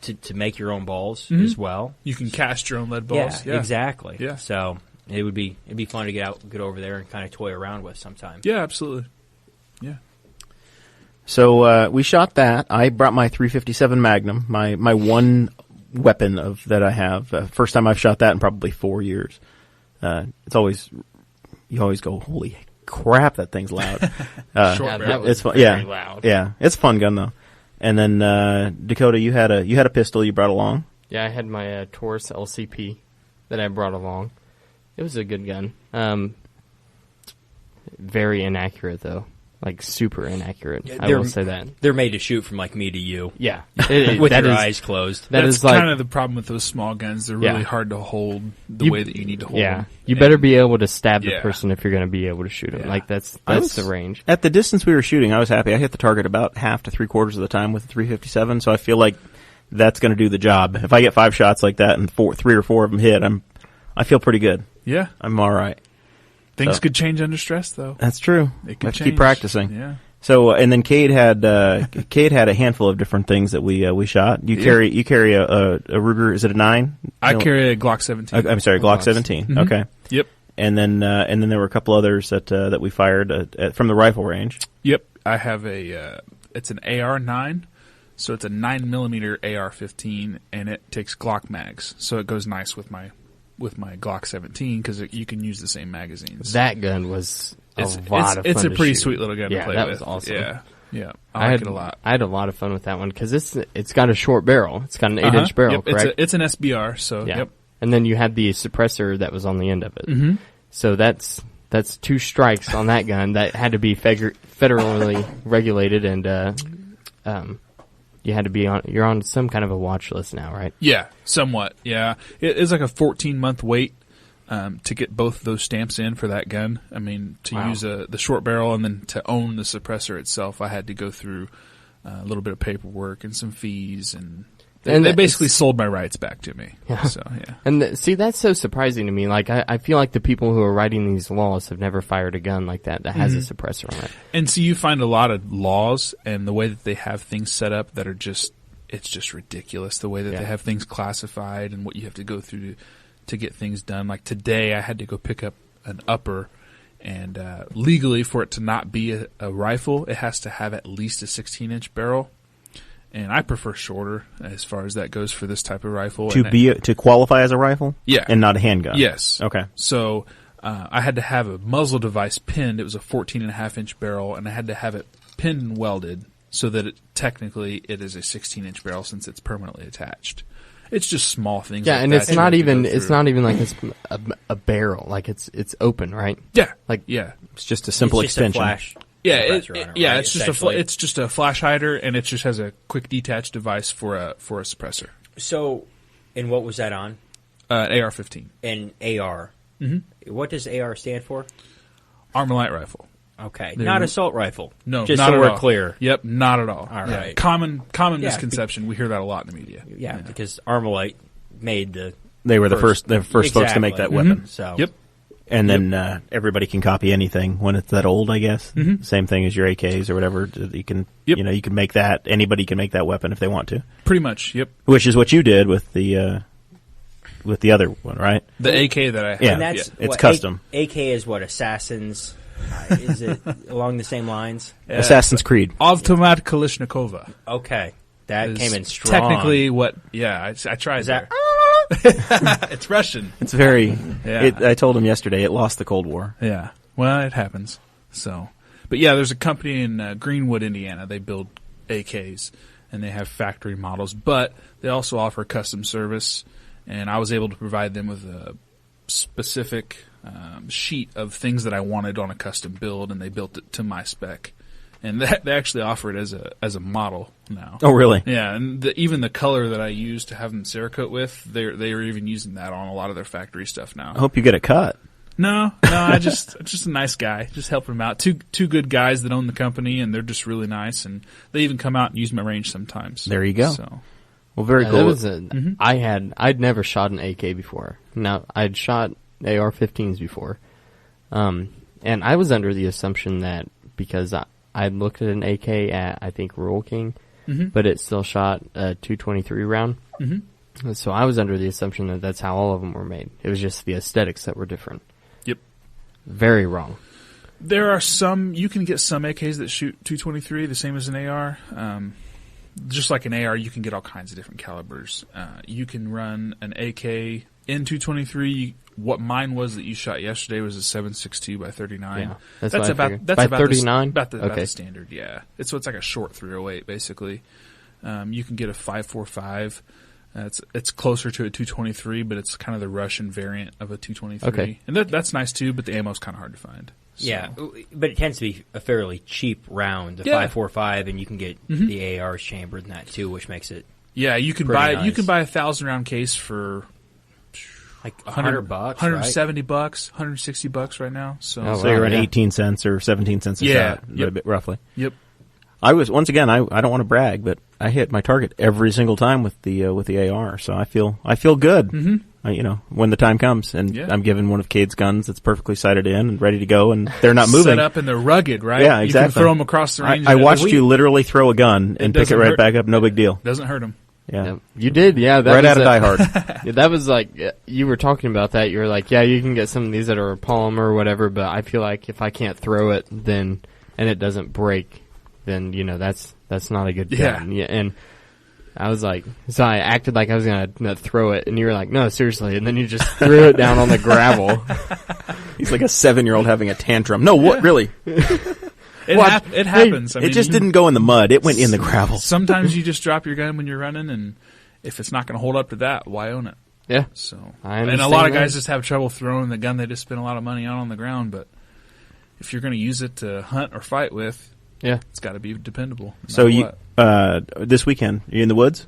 [SPEAKER 3] to make your own balls as well.
[SPEAKER 4] You can cast your own lead balls.
[SPEAKER 3] Yeah, exactly.
[SPEAKER 4] Yeah.
[SPEAKER 3] So it'd be fun to get over there and kind of toy around with sometime.
[SPEAKER 4] Yeah, absolutely. Yeah.
[SPEAKER 2] So we shot that. I brought my .357 Magnum, my one weapon that I have. First time I've shot that in probably 4 years. You always go, holy crap, that thing's loud.
[SPEAKER 6] It's
[SPEAKER 2] fun.
[SPEAKER 6] Very loud.
[SPEAKER 2] Yeah, it's a fun gun though. And then Dakota, you had a pistol you brought along.
[SPEAKER 6] Yeah, I had my Taurus LCP that I brought along. It was a good gun. Very inaccurate though. Super inaccurate. I will say that.
[SPEAKER 3] They're made to shoot from me to you.
[SPEAKER 6] Yeah.
[SPEAKER 3] With your eyes closed.
[SPEAKER 4] That's kind of the problem with those small guns. They're really hard to hold the way that you need to hold them.
[SPEAKER 6] You better be able to stab the person if you're going to be able to shoot them. That's the range.
[SPEAKER 2] At the distance we were shooting, I was happy. I hit the target about half to 3/4 of the time with the .357, so I feel like that's going to do the job. If I get 5 shots like that and 3 or 4 of them hit, I feel pretty good.
[SPEAKER 4] Yeah.
[SPEAKER 2] I'm all right.
[SPEAKER 4] Things could change under stress, though.
[SPEAKER 2] That's true.
[SPEAKER 4] It could
[SPEAKER 2] keep practicing.
[SPEAKER 4] Yeah.
[SPEAKER 2] So, and then Kade had a handful of different things that we shot. You carry a Ruger. Is it a 9?
[SPEAKER 4] I carry a Glock 17.
[SPEAKER 2] I'm sorry, Glock 17.
[SPEAKER 4] Mm-hmm.
[SPEAKER 2] Okay.
[SPEAKER 4] Yep.
[SPEAKER 2] And then there were a couple others that we fired from the rifle range.
[SPEAKER 4] Yep. I have it's an AR-9, so it's a 9mm AR-15, and it takes Glock mags, so it goes nice with my Glock 17 because you can use the same magazines.
[SPEAKER 6] That gun was a lot of fun.
[SPEAKER 4] It's a pretty
[SPEAKER 6] shoot.
[SPEAKER 4] sweet little gun to play with.
[SPEAKER 6] Yeah, that was awesome.
[SPEAKER 4] Yeah. I like it a lot.
[SPEAKER 6] I had a lot of fun with that one because it's got a short barrel. It's got an 8-inch barrel, correct?
[SPEAKER 4] It's an SBR, so
[SPEAKER 6] yeah.
[SPEAKER 4] Yep.
[SPEAKER 6] And then you had the suppressor that was on the end of it.
[SPEAKER 4] Mm-hmm.
[SPEAKER 6] So that's 2 strikes on that gun that had to be federally regulated, and you had to be you're on some kind of a watch list now, right?
[SPEAKER 4] Yeah, somewhat. Yeah, it's like a 14-month wait to get both of those stamps in for that gun. I mean, to use the short barrel and then to own the suppressor itself, I had to go through a little bit of paperwork and some fees, and they basically sold my rights back to me.
[SPEAKER 6] Yeah.
[SPEAKER 4] So yeah.
[SPEAKER 6] And see, that's so surprising to me. Like, I feel like the people who are writing these laws have never fired a gun like that has a suppressor on it.
[SPEAKER 4] And so you find a lot of laws and the way that they have things set up that are it's just ridiculous. The way that they have things classified and what you have to go through to get things done. Like today I had to go pick up an upper, and legally for it to not be a rifle, it has to have at least a 16-inch barrel. And I prefer shorter as far as that goes for this type of rifle.
[SPEAKER 2] To qualify as a rifle?
[SPEAKER 4] Yeah.
[SPEAKER 2] And not a handgun?
[SPEAKER 4] Yes.
[SPEAKER 2] Okay.
[SPEAKER 4] So I had to have a muzzle device pinned. It was a 14.5-inch barrel, and I had to have it pinned and welded so that technically it is a 16-inch barrel since it's permanently attached. It's just small things.
[SPEAKER 6] Yeah,
[SPEAKER 4] like
[SPEAKER 6] and
[SPEAKER 4] that
[SPEAKER 6] it's not even like it's a barrel. Like it's open, right?
[SPEAKER 4] Yeah.
[SPEAKER 6] Like
[SPEAKER 2] It's just a simple
[SPEAKER 3] It's just
[SPEAKER 2] extension.
[SPEAKER 3] a flash.
[SPEAKER 4] Yeah,
[SPEAKER 3] Essentially.
[SPEAKER 4] it's just a flash hider, and it just has a quick detach device for a suppressor.
[SPEAKER 3] So, and what was that on?
[SPEAKER 4] AR-15.
[SPEAKER 3] An AR. Mm-hmm. What does AR stand for?
[SPEAKER 4] Armor light rifle.
[SPEAKER 3] Okay, not assault rifle.
[SPEAKER 4] No,
[SPEAKER 3] just
[SPEAKER 4] not
[SPEAKER 3] so
[SPEAKER 4] at
[SPEAKER 3] we're
[SPEAKER 4] all.
[SPEAKER 3] clear.
[SPEAKER 4] Yep, not at all.
[SPEAKER 3] All right.
[SPEAKER 4] Common misconception. We hear that a lot in the media.
[SPEAKER 3] Yeah, because Armalite made the.
[SPEAKER 2] They were the first folks to make that weapon.
[SPEAKER 3] So.
[SPEAKER 4] Yep.
[SPEAKER 2] And then everybody can copy anything when it's that old, I guess. Mm-hmm. Same thing as your AKs or whatever. You can, you can make that. Anybody can make that weapon if they want to.
[SPEAKER 4] Pretty much. Yep.
[SPEAKER 2] Which is what you did with the other one, right?
[SPEAKER 4] The AK that I have.
[SPEAKER 2] Yeah,
[SPEAKER 3] And that's
[SPEAKER 2] it's custom.
[SPEAKER 3] AK is what, Assassins? Is it along the same lines?
[SPEAKER 2] Assassin's Creed.
[SPEAKER 4] Automat Kalishnikova.
[SPEAKER 3] Okay, that came in strong.
[SPEAKER 4] Technically, I tried
[SPEAKER 3] Is that?
[SPEAKER 4] It's Russian.
[SPEAKER 2] It's very.
[SPEAKER 4] Yeah.
[SPEAKER 2] I told him yesterday it lost the Cold War.
[SPEAKER 4] Yeah. Well, it happens. So, but yeah, there's a company in Greenwood, Indiana. They build AKs and they have factory models, but they also offer custom service. And I was able to provide them with a specific sheet of things that I wanted on a custom build, and they built it to my spec. And they actually offer it as a model now.
[SPEAKER 2] Oh, really?
[SPEAKER 4] Yeah, and even the color that I used to have them Cerakote with, they are even using that on a lot of their factory stuff now.
[SPEAKER 2] I hope you get it cut.
[SPEAKER 4] No, I'm just a nice guy, just helping them out. Two good guys that own the company, and they're just really nice, and they even come out and use my range sometimes.
[SPEAKER 2] There you go.
[SPEAKER 4] So,
[SPEAKER 2] well, very cool.
[SPEAKER 6] I'd never shot an AK before. Now I'd shot AR-15s before, and I was under the assumption that because I looked at an AK at, I think, Rural King, but it still shot a 223 round. Mm-hmm. So I was under the assumption that that's how all of them were made. It was just the aesthetics that were different.
[SPEAKER 4] Yep.
[SPEAKER 6] Very wrong.
[SPEAKER 4] There are you can get some AKs that shoot 223, the same as an AR. Just like an AR, you can get all kinds of different calibers. You can run an AK in 223. What mine was that you shot yesterday was a 7.62 by 39.
[SPEAKER 6] Yeah, that's
[SPEAKER 4] about
[SPEAKER 6] by 39.
[SPEAKER 4] About the standard. Yeah, it's like a short 308 basically. You can get a 5.45. It's closer to a 223, but it's kind of the Russian variant of a 223.
[SPEAKER 6] Okay.
[SPEAKER 4] And that's nice too, but the ammo's kind of hard to find. So.
[SPEAKER 3] Yeah, but it tends to be a fairly cheap round, the 5.45, and you can get the ARs chambered in that too, which makes it.
[SPEAKER 4] Yeah, you can buy a 1,000-round case for
[SPEAKER 3] like $100,
[SPEAKER 4] $170,
[SPEAKER 3] right?
[SPEAKER 4] $160 right now. So,
[SPEAKER 2] you're at 18 cents or 17 cents a shot, roughly.
[SPEAKER 4] Yep.
[SPEAKER 2] I was once again. I don't want to brag, but I hit my target every single time with the AR. So I feel good. Mm-hmm. When the time comes, and I'm given one of Cade's guns that's perfectly sighted in and ready to go, and they're not moving.
[SPEAKER 4] Set up and they're rugged, right?
[SPEAKER 2] Yeah, exactly.
[SPEAKER 4] You can throw them across the range.
[SPEAKER 2] I watched you literally throw a gun and pick it right back up. No big deal.
[SPEAKER 4] Doesn't hurt them.
[SPEAKER 2] Yeah,
[SPEAKER 6] you did. Yeah, that
[SPEAKER 2] right
[SPEAKER 6] was
[SPEAKER 2] out of Die Hard.
[SPEAKER 6] Yeah, that was like you were talking about that. You were like, yeah, you can get some of these that are polymer or whatever, but I feel like if I can't throw it, then and it doesn't break, then that's not a good gun. Yeah, and I was like, so I acted like I was gonna throw it, and you were like, no, seriously, and then you just threw it down on the gravel.
[SPEAKER 2] He's like a 7-year-old having a tantrum. No, what really?
[SPEAKER 4] It happens.
[SPEAKER 2] It just didn't go in the mud. It went in the gravel.
[SPEAKER 4] Sometimes you just drop your gun when you're running, and if it's not going to hold up to that, why own it?
[SPEAKER 6] Yeah.
[SPEAKER 4] So,
[SPEAKER 6] and
[SPEAKER 4] a lot of guys just have trouble throwing the gun they just spent a lot of money on the ground. But if you're going to use it to hunt or fight with, it's got to be dependable.
[SPEAKER 2] So this weekend, are you in the woods?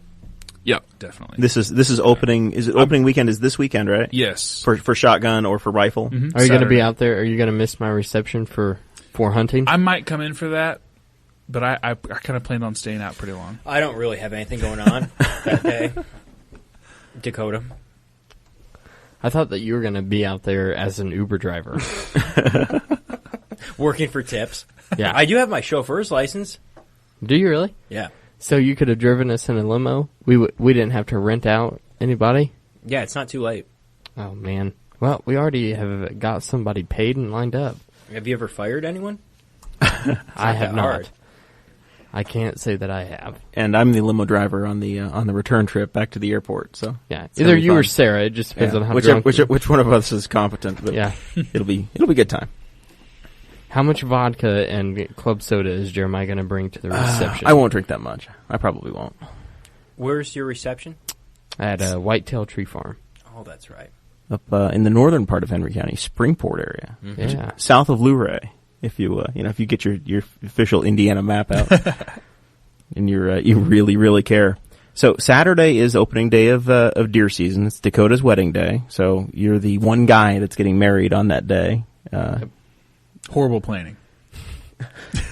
[SPEAKER 4] Yep, definitely.
[SPEAKER 2] This is opening. Is it opening weekend? Is this weekend, right?
[SPEAKER 4] Yes.
[SPEAKER 2] For shotgun or for rifle?
[SPEAKER 6] Mm-hmm. Are you going to be out there? Are you going to miss my reception for hunting?
[SPEAKER 4] I might come in for that. But I kind of planned on staying out pretty long.
[SPEAKER 3] I don't really have anything going on that day. Dakota.
[SPEAKER 6] I thought that you were going to be out there as an Uber driver.
[SPEAKER 3] Working for tips.
[SPEAKER 6] Yeah.
[SPEAKER 3] I do have my chauffeur's license.
[SPEAKER 6] Do you really?
[SPEAKER 3] Yeah.
[SPEAKER 6] So you could have driven us in a limo? We didn't have to rent out anybody?
[SPEAKER 3] Yeah, it's not too late.
[SPEAKER 6] Oh, man. Well, we already have got somebody paid and lined up.
[SPEAKER 3] Have you ever fired anyone?
[SPEAKER 6] I have
[SPEAKER 3] that
[SPEAKER 6] not.
[SPEAKER 3] hard.
[SPEAKER 6] I can't say that I have.
[SPEAKER 2] And I'm the limo driver on the return trip back to the airport. So
[SPEAKER 6] Yeah,
[SPEAKER 2] it's gonna
[SPEAKER 6] either
[SPEAKER 2] be
[SPEAKER 6] you
[SPEAKER 2] fun.
[SPEAKER 6] or Sarah. It just depends on how
[SPEAKER 2] which
[SPEAKER 6] drunk.
[SPEAKER 2] which one of us is competent. But
[SPEAKER 6] Yeah.
[SPEAKER 2] it'll be a good time.
[SPEAKER 6] How much vodka and club soda is Jeremiah going to bring to the reception?
[SPEAKER 2] I won't drink that much. I probably won't.
[SPEAKER 3] Where's your reception?
[SPEAKER 6] At Whitetail Tree Farm.
[SPEAKER 3] Oh, that's right.
[SPEAKER 2] Up in the northern part of Henry County, Springport area,
[SPEAKER 6] Yeah.
[SPEAKER 2] south of Luray. If you if you get your official Indiana map out, and you really care. So Saturday is opening day of deer season. It's Dakota's wedding day. So you're the one guy that's getting married on that day.
[SPEAKER 4] Horrible planning.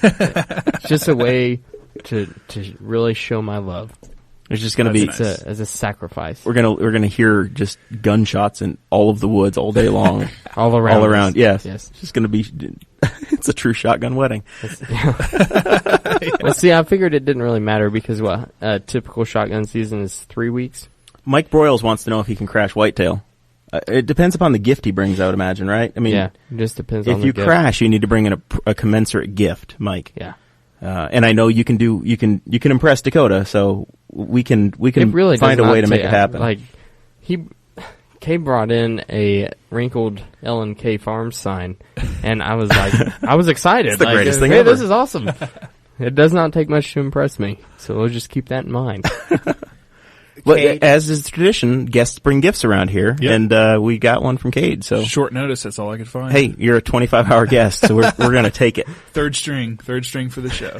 [SPEAKER 6] It's just a way to really show my love.
[SPEAKER 2] There's just going to be
[SPEAKER 4] That's nice.
[SPEAKER 6] As a sacrifice.
[SPEAKER 2] we're gonna hear just gunshots in all of the woods all day long,
[SPEAKER 6] All around.
[SPEAKER 2] all around.
[SPEAKER 6] us.
[SPEAKER 2] Yes,
[SPEAKER 6] Yes.
[SPEAKER 2] It's just going to be. It's a true shotgun wedding.
[SPEAKER 6] Well, see, I figured it didn't really matter because typical shotgun season is 3 weeks.
[SPEAKER 2] Mike Broyles wants to know if he can crash whitetail. It depends upon the gift he brings, I would imagine, right? I mean,
[SPEAKER 6] Yeah, it just depends on
[SPEAKER 2] if
[SPEAKER 6] the
[SPEAKER 2] you
[SPEAKER 6] gift.
[SPEAKER 2] crash, you need to bring in a commensurate gift, Mike.
[SPEAKER 6] Yeah.
[SPEAKER 2] And I know you can impress Dakota, so we can
[SPEAKER 6] It really
[SPEAKER 2] find a
[SPEAKER 6] does
[SPEAKER 2] way
[SPEAKER 6] not
[SPEAKER 2] to make
[SPEAKER 6] take-
[SPEAKER 2] it happen.
[SPEAKER 6] Like, Kay brought in a wrinkled L&K Farms sign, and I was like, I was excited.
[SPEAKER 2] It's the
[SPEAKER 6] like,
[SPEAKER 2] greatest thing
[SPEAKER 6] hey,
[SPEAKER 2] ever.
[SPEAKER 6] this is awesome. It does not take much to impress me, so we'll just keep that in mind.
[SPEAKER 2] But
[SPEAKER 3] Cade.
[SPEAKER 2] as is tradition, guests bring gifts around here,
[SPEAKER 4] Yep.
[SPEAKER 2] and we got one from Cade. So
[SPEAKER 4] Short notice, that's all I could find.
[SPEAKER 2] hey, you're a 25-hour guest, so we're going to take it.
[SPEAKER 4] Third string for the show.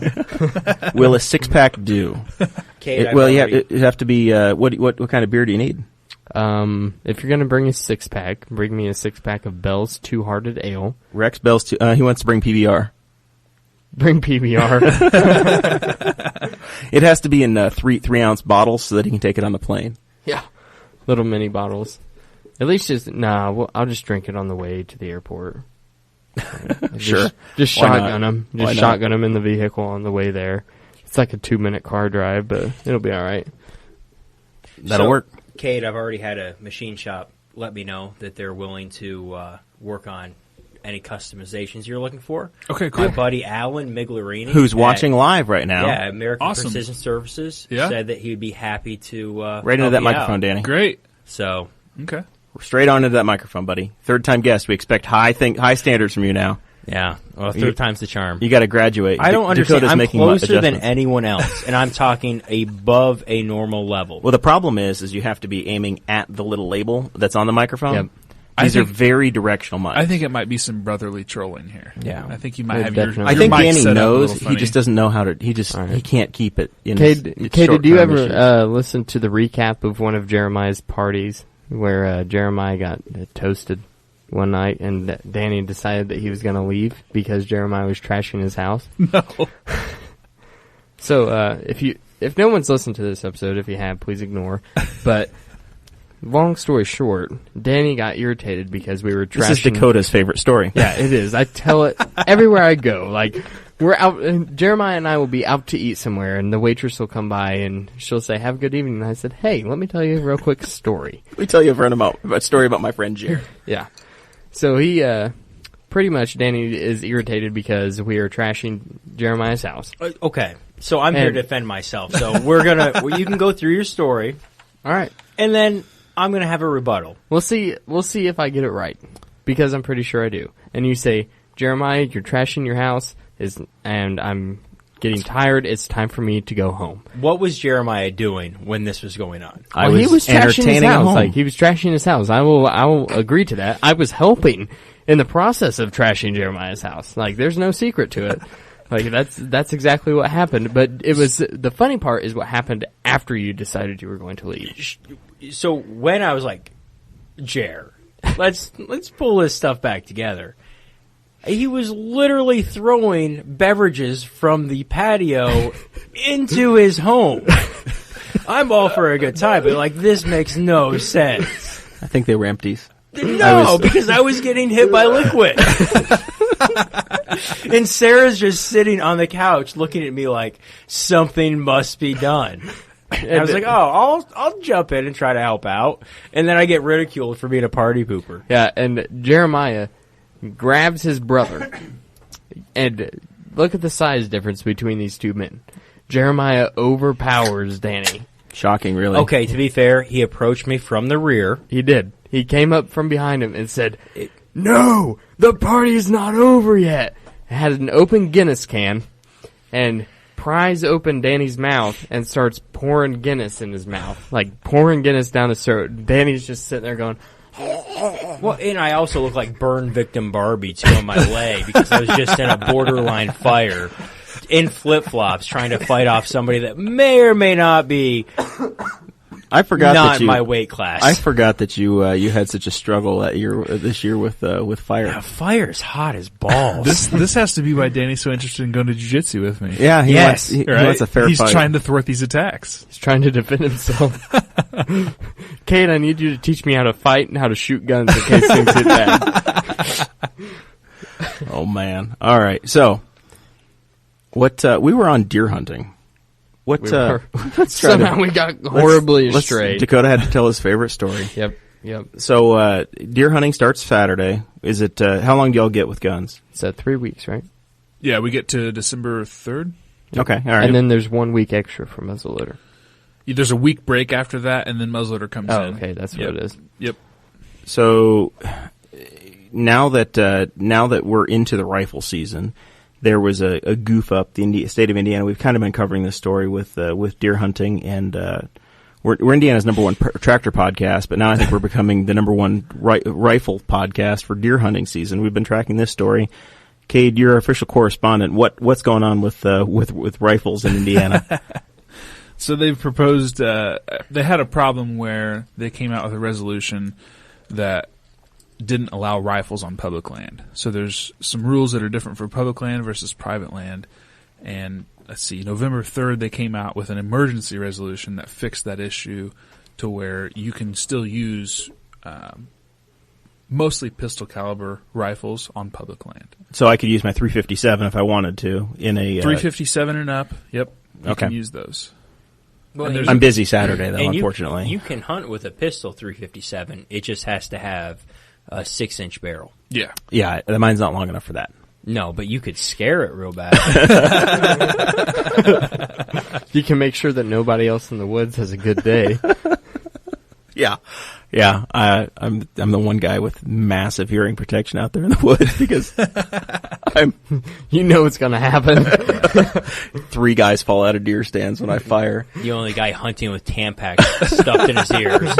[SPEAKER 2] Will a 6-pack do?
[SPEAKER 3] Kate,
[SPEAKER 2] It have to be. What kind of beer do you need?
[SPEAKER 6] If you're gonna bring a 6-pack, bring me a 6-pack of Bell's Two-Hearted Ale.
[SPEAKER 2] Rex Bell's. He wants to bring PBR.
[SPEAKER 6] Bring PBR.
[SPEAKER 2] It has to be in 3-ounce bottles so that he can take it on the plane.
[SPEAKER 6] Yeah. Little mini bottles. At least I'll just drink it on the way to the airport.
[SPEAKER 2] Sure.
[SPEAKER 6] Just
[SPEAKER 2] Why not?
[SPEAKER 6] shotgun them.
[SPEAKER 2] Why
[SPEAKER 6] Just
[SPEAKER 2] not?
[SPEAKER 6] shotgun them in the vehicle on the way there. It's like a 2-minute car drive, but it'll be all right.
[SPEAKER 2] That'll work.
[SPEAKER 3] Kate, I've already had a machine shop let me know that they're willing to work on any customizations you're looking for.
[SPEAKER 4] Okay, cool.
[SPEAKER 3] My buddy Alan Miglerini,
[SPEAKER 2] Who's watching live right now?
[SPEAKER 3] Yeah, American
[SPEAKER 4] Awesome.
[SPEAKER 3] Precision Services,
[SPEAKER 4] Yeah.
[SPEAKER 3] said that he would be happy to
[SPEAKER 2] Right into
[SPEAKER 3] help
[SPEAKER 2] that
[SPEAKER 3] you
[SPEAKER 2] microphone,
[SPEAKER 3] out.
[SPEAKER 2] Danny.
[SPEAKER 4] Great.
[SPEAKER 3] So
[SPEAKER 4] Okay.
[SPEAKER 2] Straight on into that microphone, buddy. Third-time guest. We expect high standards from you now.
[SPEAKER 3] yeah, well,
[SPEAKER 2] You-
[SPEAKER 3] third time's the charm.
[SPEAKER 2] You got to graduate.
[SPEAKER 3] I don't understand.
[SPEAKER 2] Dakota's
[SPEAKER 3] I'm
[SPEAKER 2] making
[SPEAKER 3] closer than
[SPEAKER 2] adjustments.
[SPEAKER 3] anyone else, and I'm talking above a normal level.
[SPEAKER 2] Well, the problem is you have to be aiming at the little label that's on the microphone.
[SPEAKER 6] Yep.
[SPEAKER 2] These
[SPEAKER 4] I
[SPEAKER 2] are
[SPEAKER 4] think-
[SPEAKER 2] very directional mics.
[SPEAKER 4] I think it might be some brotherly trolling here.
[SPEAKER 3] Yeah.
[SPEAKER 4] I think you might
[SPEAKER 6] It
[SPEAKER 4] have your.
[SPEAKER 6] definitely-
[SPEAKER 2] I
[SPEAKER 4] your
[SPEAKER 2] think
[SPEAKER 4] mic
[SPEAKER 2] Danny
[SPEAKER 4] set up a
[SPEAKER 2] knows.
[SPEAKER 4] little
[SPEAKER 2] He
[SPEAKER 4] funny.
[SPEAKER 2] just doesn't know how to. He
[SPEAKER 6] Alright.
[SPEAKER 2] can't keep it in.
[SPEAKER 6] Kay,
[SPEAKER 2] his
[SPEAKER 6] did you
[SPEAKER 2] short-term issues.
[SPEAKER 6] ever listen to the recap of one of Jeremiah's parties where Jeremiah got toasted one night and Danny decided that he was going to leave because Jeremiah was trashing his house?
[SPEAKER 4] No.
[SPEAKER 6] So if no one's listened to this episode, if you have, please ignore. But long story short, Danny got irritated because we were trashing.
[SPEAKER 2] This is Dakota's favorite story.
[SPEAKER 6] Yeah, it is. I tell it everywhere I go. Like, we're out, and Jeremiah and I will be out to eat somewhere, and the waitress will come by, and she'll say, "Have a good evening." And I said, "Hey, let me tell you a real quick story."
[SPEAKER 2] Let me tell you a story about my friend Jerry.
[SPEAKER 6] Yeah. So he, pretty much, Danny is irritated because we are trashing Jeremiah's house.
[SPEAKER 3] Okay, so I'm here
[SPEAKER 6] And-
[SPEAKER 3] to defend myself. So you can go through your story,
[SPEAKER 6] All right.
[SPEAKER 3] and then I'm gonna have a rebuttal.
[SPEAKER 6] We'll see if I get it right, because I'm pretty sure I do. And you say, "Jeremiah, you're trashing your house, and I'm getting tired. It's time for me to go home."
[SPEAKER 3] What was Jeremiah doing when this was going on?
[SPEAKER 2] I
[SPEAKER 6] Well, he was trashing his
[SPEAKER 2] entertaining at
[SPEAKER 6] house.
[SPEAKER 2] home.
[SPEAKER 6] Like, he was trashing his house. I will agree to that. I was helping in the process of trashing Jeremiah's house. Like, there's no secret to it. Like, that's exactly what happened. But it was the funny part is what happened after you decided you were going to leave.
[SPEAKER 3] So when I was like, Jer, let's pull this stuff back together. He was literally throwing beverages from the patio into his home. I'm all for a good time, but like this makes no sense.
[SPEAKER 2] I think they were empties.
[SPEAKER 3] No, because I was getting hit by liquid. And Sarah's just sitting on the couch looking at me like something must be done. And I was like, I'll jump in and try to help out. And then I get ridiculed for being a party pooper.
[SPEAKER 6] Yeah, and Jeremiah grabs his brother. And look at the size difference between these two men. Jeremiah overpowers Danny.
[SPEAKER 2] Shocking, really.
[SPEAKER 3] Okay, to be fair, he approached me from the rear.
[SPEAKER 6] He did. He came up from behind him and said, "No, the party's not over yet." Had an open Guinness can and pries open Danny's mouth and starts pouring Guinness in his mouth. Like pouring Guinness down his throat. Danny's just sitting there going,
[SPEAKER 3] Well, and I also look like burn victim Barbie, too, on my leg because I was just in a borderline fire in flip-flops trying to fight off somebody that may or may not be
[SPEAKER 2] I forgot
[SPEAKER 3] not
[SPEAKER 2] that you,
[SPEAKER 3] my weight class.
[SPEAKER 2] I forgot that you had such a struggle this year with fire.
[SPEAKER 3] Yeah, fire's hot as balls.
[SPEAKER 4] This has to be why Danny's so interested in going to jiu-jitsu with me.
[SPEAKER 2] Yeah, he
[SPEAKER 3] Yes.
[SPEAKER 2] wants, he
[SPEAKER 4] Right?
[SPEAKER 2] wants a fair
[SPEAKER 4] He's
[SPEAKER 2] fight.
[SPEAKER 4] trying to thwart these attacks.
[SPEAKER 6] he's trying to defend himself. Kate, I need you to teach me how to fight and how to shoot guns in case things hit bad.
[SPEAKER 2] Oh man! All right, so what? We were on deer hunting. What?
[SPEAKER 6] We were.
[SPEAKER 2] Let's try
[SPEAKER 6] Somehow
[SPEAKER 2] to,
[SPEAKER 6] we got horribly
[SPEAKER 2] let's-
[SPEAKER 6] astray.
[SPEAKER 2] Dakota had to tell his favorite story.
[SPEAKER 6] Yep.
[SPEAKER 2] So deer hunting starts Saturday. Is it? How long do y'all get with guns?
[SPEAKER 6] It's 3 weeks, right?
[SPEAKER 4] Yeah, we get to December 3rd.
[SPEAKER 2] Okay, all right.
[SPEAKER 6] And then there's 1 week extra for muzzleloader.
[SPEAKER 4] There's a week break after that, and then muzzleloader comes
[SPEAKER 6] Oh,
[SPEAKER 4] in.
[SPEAKER 6] okay, that's what
[SPEAKER 4] Yep.
[SPEAKER 6] it is.
[SPEAKER 4] Yep.
[SPEAKER 2] So now that we're into the rifle season, there was a goof up the state of Indiana. We've kind of been covering this story with deer hunting, and we're Indiana's number one tractor podcast. But now I think we're becoming the number one rifle podcast for deer hunting season. We've been tracking this story. Cade, you're our official correspondent. What's going on with rifles in Indiana?
[SPEAKER 4] So they've proposed, they had a problem where they came out with a resolution that didn't allow rifles on public land. So there's some rules that are different for public land versus private land. And let's see, November 3rd they came out with an emergency resolution that fixed that issue to where you can still use mostly pistol caliber rifles on public land.
[SPEAKER 2] So I could use my 357 if I wanted to in a
[SPEAKER 4] 357 and up, yep, you
[SPEAKER 2] Okay.
[SPEAKER 4] can use those.
[SPEAKER 3] Well,
[SPEAKER 4] And
[SPEAKER 3] and
[SPEAKER 2] I'm busy Saturday though,
[SPEAKER 3] and
[SPEAKER 2] unfortunately.
[SPEAKER 3] You can hunt with a pistol 357. It just has to have a 6-inch barrel.
[SPEAKER 4] Yeah.
[SPEAKER 2] Yeah, mine's not long enough for that.
[SPEAKER 3] No, but you could scare it real bad.
[SPEAKER 6] You can make sure that nobody else in the woods has a good day.
[SPEAKER 2] Yeah. I'm the one guy with massive hearing protection out there in the woods because
[SPEAKER 6] You know what's going to happen.
[SPEAKER 2] 3 guys fall out of deer stands when I fire.
[SPEAKER 3] The only guy hunting with Tampax stuffed in his ears.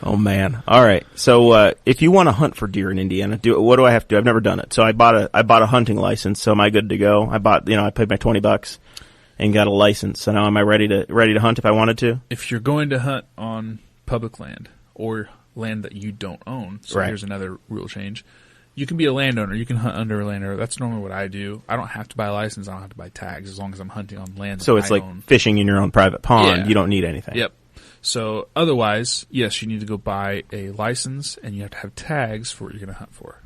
[SPEAKER 2] Oh man! All right. So if you want to hunt for deer in Indiana, what do I have to do? I've never done it. So I bought a hunting license. So am I good to go? I paid my $20 and got a license. So now am I ready to hunt if I wanted to?
[SPEAKER 4] If you're going to hunt on public land or land that you don't own, so
[SPEAKER 2] Right.
[SPEAKER 4] here's another rule change. You can be a landowner. You can hunt under a landowner. That's normally what I do. I don't have to buy a license. I don't have to buy tags as long as I'm hunting on land
[SPEAKER 2] So
[SPEAKER 4] that
[SPEAKER 2] it's
[SPEAKER 4] I
[SPEAKER 2] like
[SPEAKER 4] own.
[SPEAKER 2] fishing in your own private pond.
[SPEAKER 4] Yeah.
[SPEAKER 2] You don't need anything.
[SPEAKER 4] Yep. So otherwise, yes, you need to go buy a license and you have to have tags for what you're going to hunt for.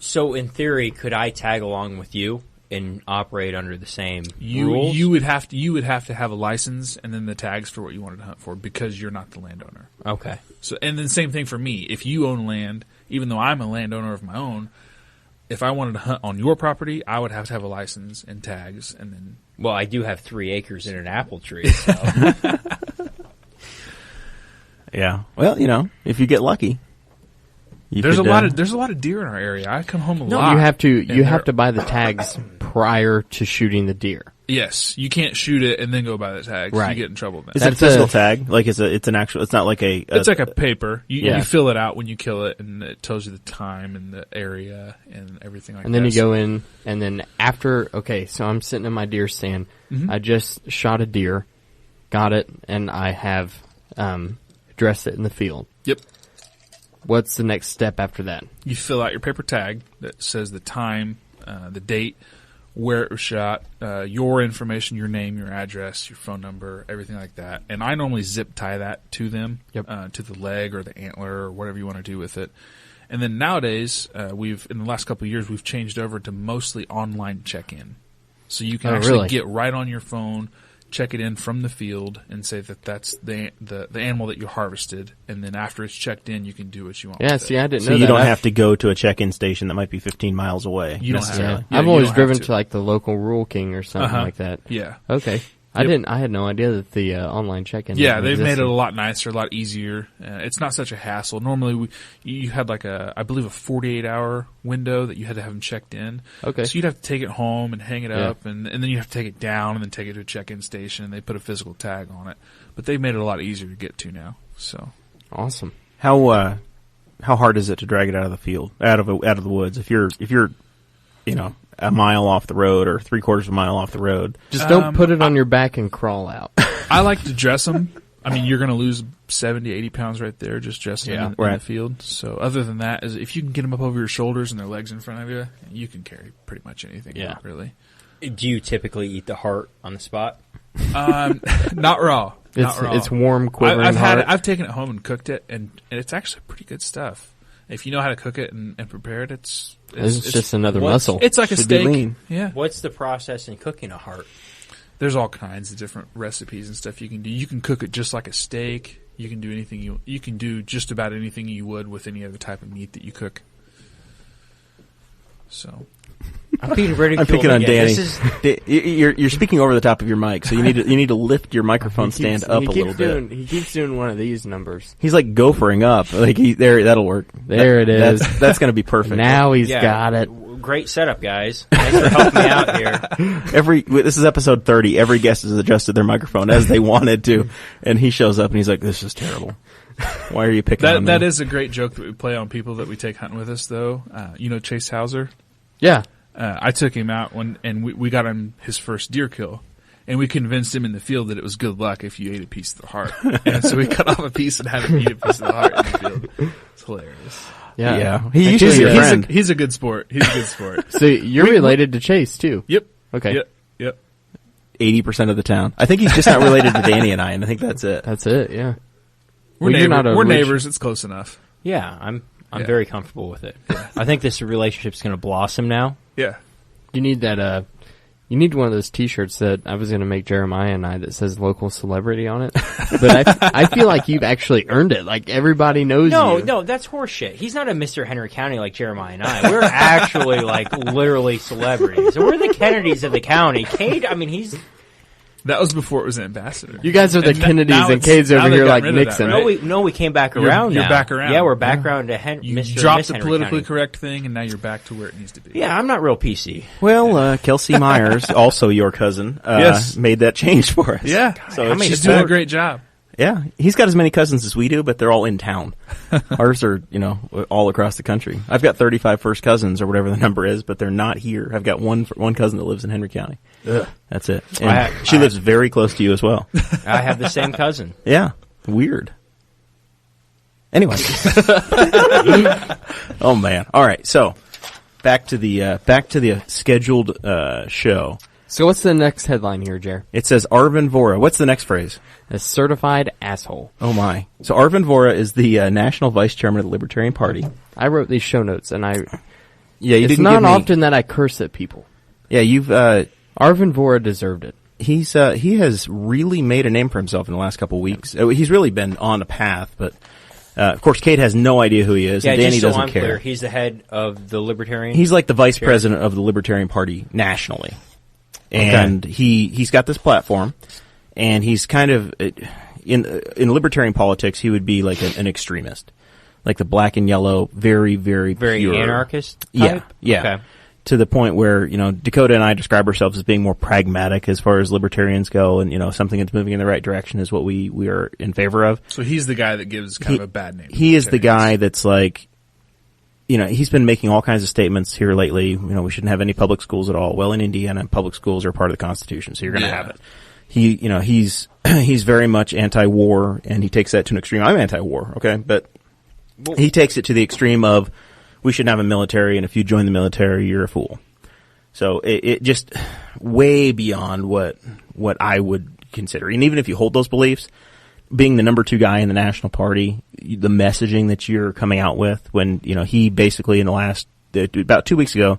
[SPEAKER 3] So in theory, could I tag along with you and operate under the same rules?
[SPEAKER 4] You would have to have a license and then the tags for what you wanted to hunt for because you're not the landowner.
[SPEAKER 3] Okay.
[SPEAKER 4] So and then same thing for me. If you own land, even though I'm a landowner of my own, if I wanted to hunt on your property, I would have to have a license and tags and then.
[SPEAKER 3] Well, I do have 3 acres and an apple tree. So.
[SPEAKER 2] Yeah. Well, if you get lucky,
[SPEAKER 4] There's a lot of deer in our area. I come home a lot.
[SPEAKER 6] You have
[SPEAKER 4] And
[SPEAKER 6] to buy the tags prior to shooting the deer.
[SPEAKER 4] Yes, you can't shoot it and then go buy the tags.
[SPEAKER 6] Right.
[SPEAKER 4] You get in trouble then.
[SPEAKER 2] Is it a
[SPEAKER 6] That's
[SPEAKER 2] physical
[SPEAKER 6] a-
[SPEAKER 2] tag? Like it's an actual. It's not like a.
[SPEAKER 4] It's like a paper.
[SPEAKER 6] Yeah.
[SPEAKER 4] You fill it out when you kill it, and it tells you the time and the area and everything like that.
[SPEAKER 6] And then you go in, and then after, so I'm sitting in my deer stand.
[SPEAKER 4] Mm-hmm.
[SPEAKER 6] I just shot a deer, got it, and I have dressed it in the field.
[SPEAKER 4] Yep.
[SPEAKER 6] What's the next step after that?
[SPEAKER 4] You fill out your paper tag that says the time, the date, where it was shot, your information, your name, your address, your phone number, everything like that. And I normally zip tie that to them, to the leg or the antler or whatever you want to do with it. And then nowadays, in the last couple of years, we've changed over to mostly online check-in. So you can actually get right on your phone, check it in from the field, and say that that's the animal that you harvested. And then after it's checked in, you can do what you want.
[SPEAKER 6] Yeah,
[SPEAKER 4] with
[SPEAKER 6] see,
[SPEAKER 4] it.
[SPEAKER 6] I didn't know
[SPEAKER 2] So
[SPEAKER 6] that.
[SPEAKER 2] you don't have to go to a check-in station that might be 15 miles away.
[SPEAKER 4] You don't have to. Yeah,
[SPEAKER 6] I've
[SPEAKER 4] you
[SPEAKER 6] always
[SPEAKER 4] don't
[SPEAKER 6] driven
[SPEAKER 4] have
[SPEAKER 6] to like the local Rural King or something like that.
[SPEAKER 4] Yeah.
[SPEAKER 6] Okay. I had no idea that the online check-in.
[SPEAKER 4] Yeah, they've made it
[SPEAKER 6] existed.
[SPEAKER 4] a lot nicer, a lot easier. It's not such a hassle. Normally, you had like I believe a 48-hour window that you had to have them checked in.
[SPEAKER 6] Okay.
[SPEAKER 4] So you'd have to take it home and hang it up, and then you have to take it down and then take it to a check-in station, and they put a physical tag on it. But they've made it a lot easier to get to now. So
[SPEAKER 6] Awesome.
[SPEAKER 2] How hard is it to drag it out of the field, out of the woods? If you're a mile off the road or 3/4 of a mile off the road,
[SPEAKER 6] Just don't put it on your back and crawl out.
[SPEAKER 4] I like to dress them. I mean, you're going to lose 70, 80 pounds right there just dressing them in the field. So other than that, if you can get them up over your shoulders and their legs in front of you, you can carry pretty much anything.
[SPEAKER 6] Yeah.
[SPEAKER 4] Really.
[SPEAKER 3] Do you typically eat the heart on the spot?
[SPEAKER 4] Not raw.
[SPEAKER 6] It's warm, quivering heart.
[SPEAKER 4] I've taken it home and cooked it, and it's actually pretty good stuff. If you know how to cook it and prepare it, it's
[SPEAKER 6] just another muscle.
[SPEAKER 4] It's like a
[SPEAKER 2] Should be
[SPEAKER 4] steak.
[SPEAKER 2] lean.
[SPEAKER 4] Yeah.
[SPEAKER 3] What's the process in cooking a heart?
[SPEAKER 4] There's all kinds of different recipes and stuff you can do. You can cook it just like a steak. You can do anything you can do just about anything you would with any other type of meat that you cook. So
[SPEAKER 3] I'm being ridiculed.
[SPEAKER 2] I'm picking on
[SPEAKER 3] again.
[SPEAKER 2] Danny. You're speaking over the top of your mic, so you need to lift your microphone stand up a little bit.
[SPEAKER 6] He keeps doing one of these numbers.
[SPEAKER 2] He's like gophering up. Like that'll work.
[SPEAKER 6] There it is.
[SPEAKER 2] That's going to be perfect.
[SPEAKER 6] Now he's got it.
[SPEAKER 3] Great setup, guys. Thanks for helping me out here.
[SPEAKER 2] This is episode 30. Every guest has adjusted their microphone as they wanted to, and he shows up and he's like, "This is terrible. Why are you picking on me?"
[SPEAKER 4] That is a great joke that we play on people that we take hunting with us, though. Chase Hauser.
[SPEAKER 6] Yeah.
[SPEAKER 4] I took him out and we got him his first deer kill. And we convinced him in the field that it was good luck if you ate a piece of the heart. And so we cut off a piece and had him eat a piece of the heart in the field. It's hilarious.
[SPEAKER 6] Yeah.
[SPEAKER 2] He used to be a friend.
[SPEAKER 4] He's a good sport. He's a good sport.
[SPEAKER 6] So you're related to Chase, too?
[SPEAKER 4] Yep.
[SPEAKER 6] Okay.
[SPEAKER 4] Yep.
[SPEAKER 2] 80% of the town. I think he's just not related to Danny and I think that's it.
[SPEAKER 6] That's it, yeah.
[SPEAKER 4] We're
[SPEAKER 6] Well,
[SPEAKER 4] neighbors. It's close enough.
[SPEAKER 3] Yeah, I'm very comfortable with it. I think this relationship's going to blossom now.
[SPEAKER 4] Yeah.
[SPEAKER 6] You need that, you need one of those T-shirts that I was going to make Jeremiah and I that says local celebrity on it. But I feel like you've actually earned it. Like, everybody knows you.
[SPEAKER 3] No, that's horseshit. He's not a Mr. Henry County like Jeremiah and I. We're actually, literally celebrities. We're the Kennedys of the county. Cade, he's...
[SPEAKER 4] That was before it was an ambassador.
[SPEAKER 6] You guys are the Kennedys and Cade's over here like Nixon.
[SPEAKER 4] That, right?
[SPEAKER 3] No, we came back around
[SPEAKER 4] You're
[SPEAKER 3] now.
[SPEAKER 4] back around.
[SPEAKER 3] Yeah, we're back around to
[SPEAKER 4] You
[SPEAKER 3] Mr.
[SPEAKER 4] dropped
[SPEAKER 3] Miss
[SPEAKER 4] the
[SPEAKER 3] Henry
[SPEAKER 4] politically
[SPEAKER 3] County.
[SPEAKER 4] correct thing, and now you're back to where it needs to be.
[SPEAKER 3] Yeah, I'm not real PC.
[SPEAKER 2] Well, Kelsey Myers, also your cousin,
[SPEAKER 4] yes,
[SPEAKER 2] made that change for us.
[SPEAKER 4] Yeah.
[SPEAKER 2] So
[SPEAKER 4] she's doing a great job.
[SPEAKER 2] Yeah, he's got as many cousins as we do, but they're all in town. Ours are, all across the country. I've got 35 first cousins or whatever the number is, but they're not here. I've got one cousin that lives in Henry County.
[SPEAKER 6] Ugh.
[SPEAKER 2] That's it. And she lives very close to you as well.
[SPEAKER 3] I have the same cousin.
[SPEAKER 2] Yeah, weird. Anyway. Oh man. All right. So back to the scheduled show.
[SPEAKER 6] So what's the next headline here, Jer?
[SPEAKER 2] It says Arvin Vohra. What's the next phrase?
[SPEAKER 6] A certified asshole.
[SPEAKER 2] Oh my. So Arvin Vohra is the national vice chairman of the Libertarian Party.
[SPEAKER 6] I wrote these show notes, and
[SPEAKER 2] it's
[SPEAKER 6] not often that I curse at people.
[SPEAKER 2] Yeah, you've
[SPEAKER 6] Arvin Vohra deserved it.
[SPEAKER 2] He has really made a name for himself in the last couple of weeks. He's really been on a path, but of course, Kate has no idea who he is, and Danny doesn't care.
[SPEAKER 3] Clear, he's the head of the Libertarian.
[SPEAKER 2] He's like the vice president of the Libertarian Party nationally. And he's got this platform, and he's kind of in libertarian politics. He would be like an extremist, like the black and yellow, very pure.
[SPEAKER 3] Anarchist type?
[SPEAKER 2] Yeah. Okay. To the point where Dakota and I describe ourselves as being more pragmatic as far as libertarians go, and something that's moving in the right direction is what we are in favor of.
[SPEAKER 4] So he's the guy that gives kind of a bad name.
[SPEAKER 2] He is the guy that's like. He's been making all kinds of statements here lately. We shouldn't have any public schools at all. Well, in Indiana, public schools are part of the Constitution, so you're going to have it. He's very much anti-war, and he takes that to an extreme. I'm anti-war, okay, but he takes it to the extreme of we shouldn't have a military, and if you join the military, you're a fool. So it just way beyond what I would consider. And even if you hold those beliefs, being the number 2 guy in the national party, the messaging that you're coming out with when, he basically in the last, about 2 weeks ago,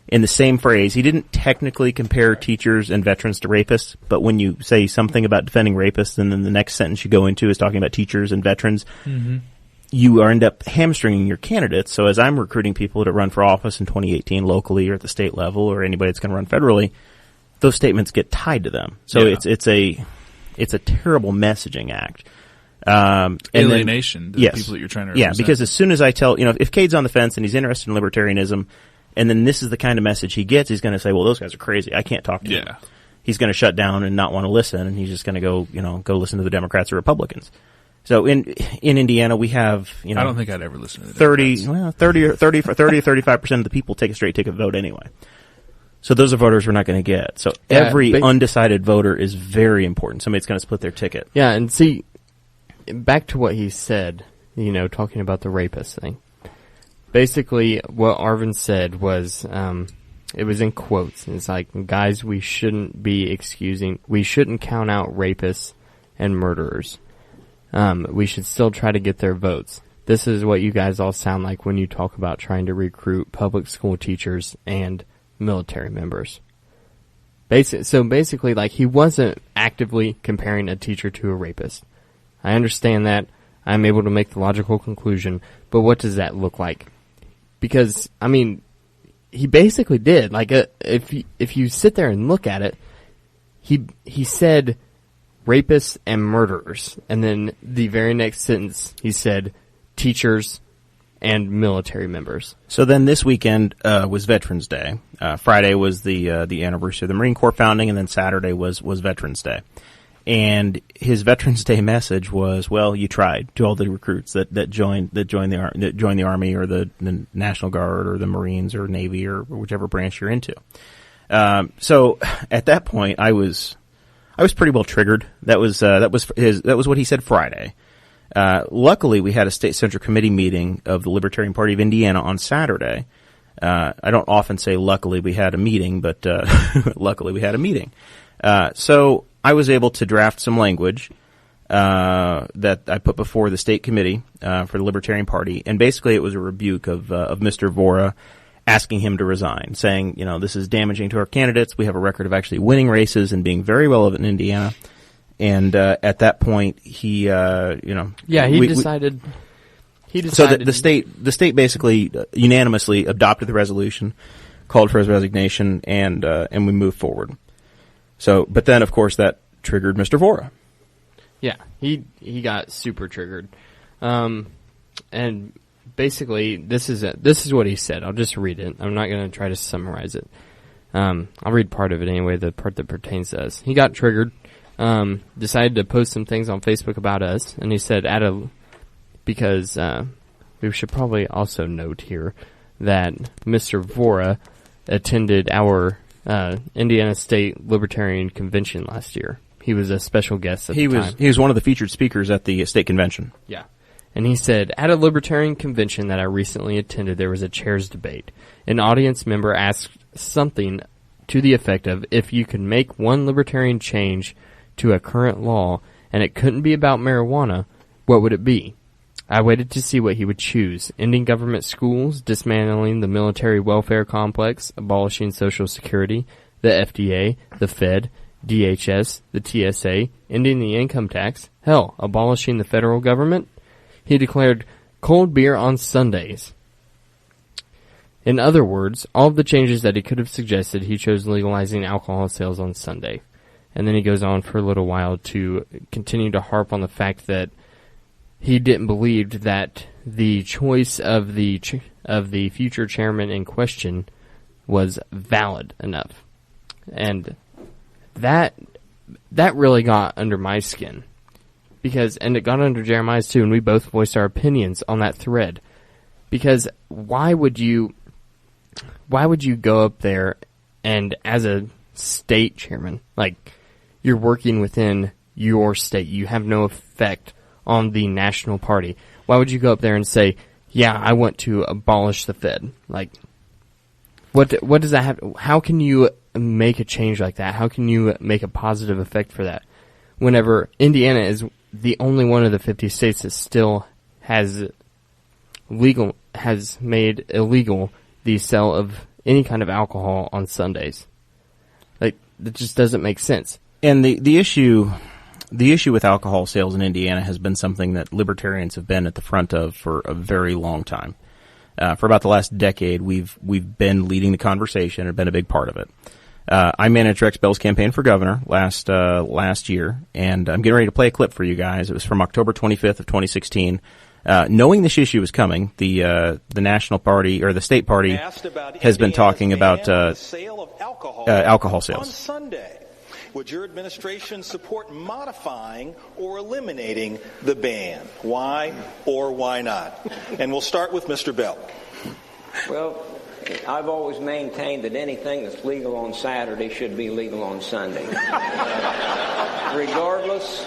[SPEAKER 2] in the same phrase, he didn't technically compare teachers and veterans to rapists, but when you say something about defending rapists and then the next sentence you go into is talking about teachers and veterans, you end up hamstringing your candidates. So as I'm recruiting people to run for office in 2018 locally or at the state level or anybody that's going to run federally, those statements get tied to them. So it's a terrible messaging act.
[SPEAKER 4] Alienation to the people that you're trying to represent.
[SPEAKER 2] Yeah, because as soon as I tell, if Kade's on the fence and he's interested in libertarianism, and then this is the kind of message he gets, he's going to say, well, those guys are crazy. I can't talk to them. He's going to shut down and not want to listen, and he's just going to go listen to the Democrats or Republicans. So in Indiana, we have, I
[SPEAKER 4] don't think I'd ever listen to the
[SPEAKER 2] 30 or 35% of the people take a straight ticket vote anyway. So those are voters we're not going to get. So every undecided voter is very important. Somebody's going to split their ticket.
[SPEAKER 6] Yeah, and see, back to what he said, talking about the rapist thing. Basically, what Arvin said was, it was in quotes. It's like, guys, we shouldn't count out rapists and murderers. We should still try to get their votes. This is what you guys all sound like when you talk about trying to recruit public school teachers and military members. So basically, like, he wasn't actively comparing a teacher to a rapist. I understand that. I'm able to make the logical conclusion, but what does that look like? Because, he basically did. Like, if you sit there and look at it, he said rapists and murderers, and then the very next sentence he said teachers and military members.
[SPEAKER 2] So then this weekend was Veterans Day. Friday was the anniversary of the Marine Corps founding, and then Saturday was Veterans Day. And his Veterans Day message was, "Well, you tried." To all the recruits that joined the Army or the National Guard or the Marines or Navy or whichever branch you're into. So at that point, I was pretty well triggered. That was what he said Friday. Luckily, we had a state central committee meeting of the Libertarian Party of Indiana on Saturday. I don't often say luckily we had a meeting, but luckily we had a meeting. So I was able to draft some language that I put before the state committee for the Libertarian Party, and basically it was a rebuke of Mr. Vohra, asking him to resign, saying, this is damaging to our candidates. We have a record of actually winning races and being very relevant in Indiana. And at that point, he
[SPEAKER 6] decided.
[SPEAKER 2] So the state basically unanimously adopted the resolution, called for his resignation, and we moved forward. So, but then of course that triggered Mr. Vohra.
[SPEAKER 6] Yeah, he got super triggered, and basically this is what he said. I'll just read it. I'm not going to try to summarize it. I'll read part of it anyway, the part that pertains to us. He got triggered. Decided to post some things on Facebook about us, and he said, because we should probably also note here that Mr. Vohra attended our Indiana State Libertarian Convention last year. He was a special guest at the time.
[SPEAKER 2] He was one of the featured speakers at the state convention.
[SPEAKER 6] Yeah. And he said, at a Libertarian convention that I recently attended, there was a chair's debate. An audience member asked something to the effect of, if you could make one Libertarian change to a current law, and it couldn't be about marijuana, what would it be? I waited to see what he would choose. Ending government schools, dismantling the military welfare complex, abolishing Social Security, the FDA, the Fed, DHS, the TSA, ending the income tax, hell, abolishing the federal government. He declared cold beer on Sundays. In other words, all of the changes that he could have suggested, he chose legalizing alcohol sales on Sunday. And then he goes on for a little while to continue to harp on the fact that he didn't believe that the choice of the future chairman in question was valid enough. And that really got under my skin. And it got under Jeremiah's too, and we both voiced our opinions on that thread. Because why would you go up there and as a state chairman, like, you're working within your state, you have no effect on the national party. Why would you go up there and say, yeah, I want to abolish the Fed? Like, what does that have? How can you make a change like that? How can you make a positive effect for that? Whenever Indiana is the only one of the 50 states that still has made illegal the sale of any kind of alcohol on Sundays. Like, that just doesn't make sense.
[SPEAKER 2] And the issue with alcohol sales in Indiana has been something that libertarians have been at the front of for a very long time. For about the last decade, we've been leading the conversation and been a big part of it. I managed Rex Bell's campaign for governor last year, and I'm getting ready to play a clip for you guys. It was from October 25th of 2016. Knowing this issue was coming, the national party or the state party has been talking about alcohol sales.
[SPEAKER 5] On Sunday, would your administration support modifying or eliminating the ban? Why or why not? And we'll start with Mr. Bell.
[SPEAKER 7] Well, I've always maintained that anything that's legal on Saturday should be legal on Sunday. Regardless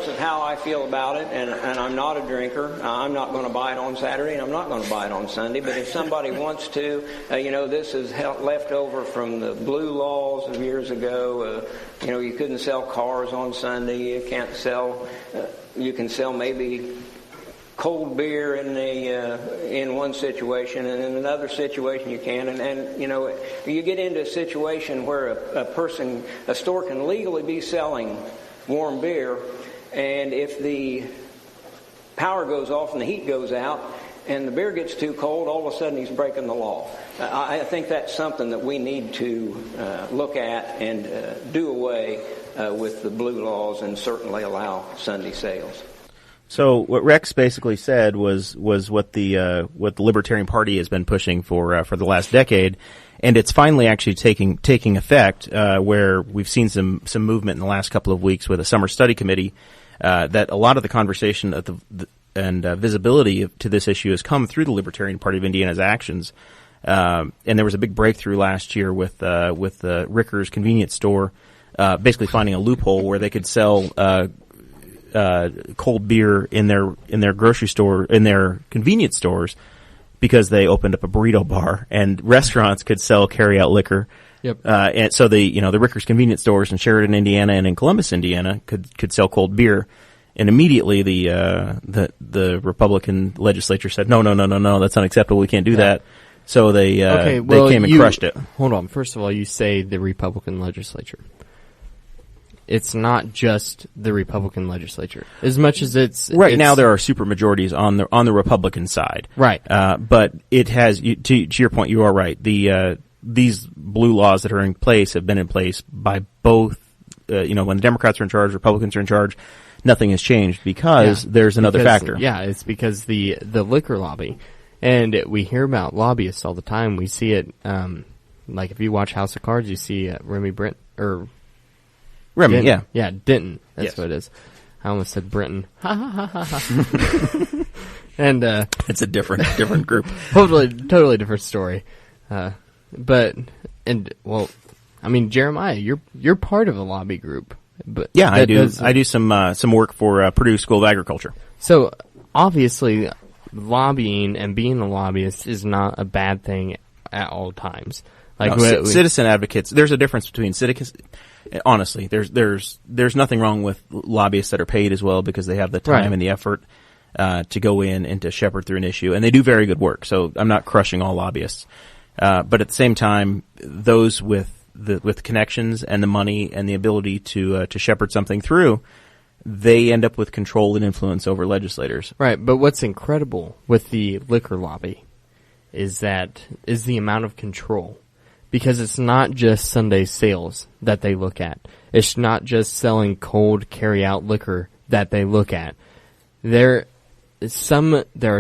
[SPEAKER 7] of how I feel about it, and I'm not a drinker, I'm not going to buy it on Saturday, and I'm not going to buy it on Sunday. But if somebody wants to, this is left over from the blue laws of years ago. You couldn't sell cars on Sunday. You can sell maybe cold beer in one situation, and in another situation you can. And you get into a situation where a store can legally be selling warm beer, and if the power goes off and the heat goes out and the beer gets too cold, all of a sudden he's breaking the law. I think that's something that we need to look at and do away with the blue laws and certainly allow Sunday sales.
[SPEAKER 2] So what Rex basically said was what the Libertarian Party has been pushing for the last decade, and it's finally actually taking effect. Where we've seen some movement in the last couple of weeks with a summer study committee. That a lot of the conversation and visibility to this issue has come through the Libertarian Party of Indiana's actions. And there was a big breakthrough last year with Ricker's convenience store, basically finding a loophole where they could sell cold beer in their grocery store, in their convenience stores, because they opened up a burrito bar, and restaurants could sell carry-out liquor.
[SPEAKER 6] Yep.
[SPEAKER 2] And so the Ricker's convenience stores in Sheridan, Indiana, and in Columbus, Indiana, could sell cold beer. And immediately the Republican legislature said, no, that's unacceptable. We can't do that. So they came and crushed it.
[SPEAKER 6] Hold on. First of all, you say the Republican legislature. It's not just the Republican legislature, as much as it's
[SPEAKER 2] now. There are super majorities on the Republican side,
[SPEAKER 6] right?
[SPEAKER 2] But it has to your point. You are right. These blue laws that are in place have been in place by both. When the Democrats are in charge, Republicans are in charge. Nothing has changed because there's another factor.
[SPEAKER 6] Yeah, it's because the liquor lobby, and we hear about lobbyists all the time. We see it, like if you watch House of Cards, you see Remy
[SPEAKER 2] Remy,
[SPEAKER 6] Denton. Yeah, Denton. That's
[SPEAKER 2] yes.
[SPEAKER 6] what it is. I almost said Brenton. And
[SPEAKER 2] it's a different group.
[SPEAKER 6] Totally different story. Jeremiah, you're part of a lobby group. But
[SPEAKER 2] yeah, I do. I do some work for Purdue School of Agriculture.
[SPEAKER 6] So obviously, lobbying and being a lobbyist is not a bad thing at all times. Like
[SPEAKER 2] citizen advocates. There's a difference between citizens. Honestly, there's nothing wrong with lobbyists that are paid as well because they have the time and the effort to go in and to shepherd through an issue, and they do very good work. So I'm not crushing all lobbyists, but at the same time, those with connections and the money and the ability to shepherd something through, they end up with control and influence over legislators.
[SPEAKER 6] Right. But what's incredible with the liquor lobby is the amount of control. Because it's not just Sunday sales that they look at. It's not just selling cold carry-out liquor that they look at. There are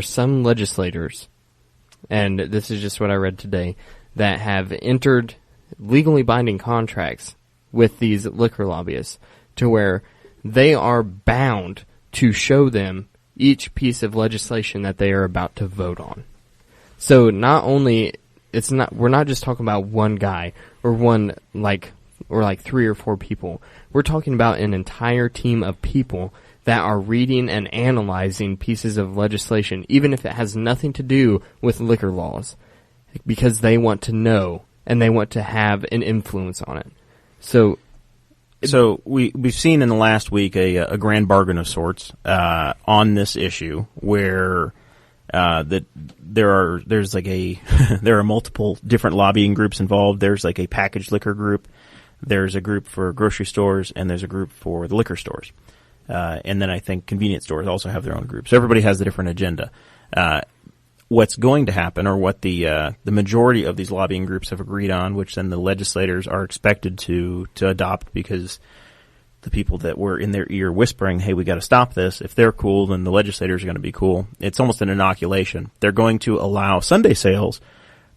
[SPEAKER 6] some legislators, and this is just what I read today, that have entered legally binding contracts with these liquor lobbyists to where they are bound to show them each piece of legislation that they are about to vote on. So not only... we're not just talking about one guy or like 3 or 4 people. We're talking about an entire team of people that are reading and analyzing pieces of legislation, even if it has nothing to do with liquor laws, because they want to know and they want to have an influence on it. So
[SPEAKER 2] we've seen in the last week a grand bargain of sorts on this issue, where there are multiple different lobbying groups involved. There's like a packaged liquor group, there's a group for grocery stores, and there's a group for the liquor stores. And then I think convenience stores also have their own groups. So everybody has a different agenda. What's going to happen, or what the majority of these lobbying groups have agreed on, which then the legislators are expected to adopt, because the people that were in their ear whispering, hey, we got to stop this, if they're cool, then the legislators are going to be cool. It's almost an inoculation. They're going to allow Sunday sales,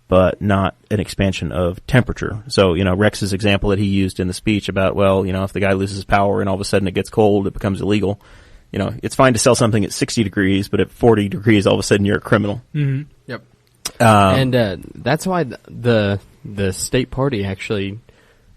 [SPEAKER 2] but not an expansion of temperature. So, Rex's example that he used in the speech about, if the guy loses power and all of a sudden it gets cold, it becomes illegal. It's fine to sell something at 60 degrees, but at 40 degrees, all of a sudden you're a criminal.
[SPEAKER 6] Mm-hmm. Yep. And that's why the state party actually,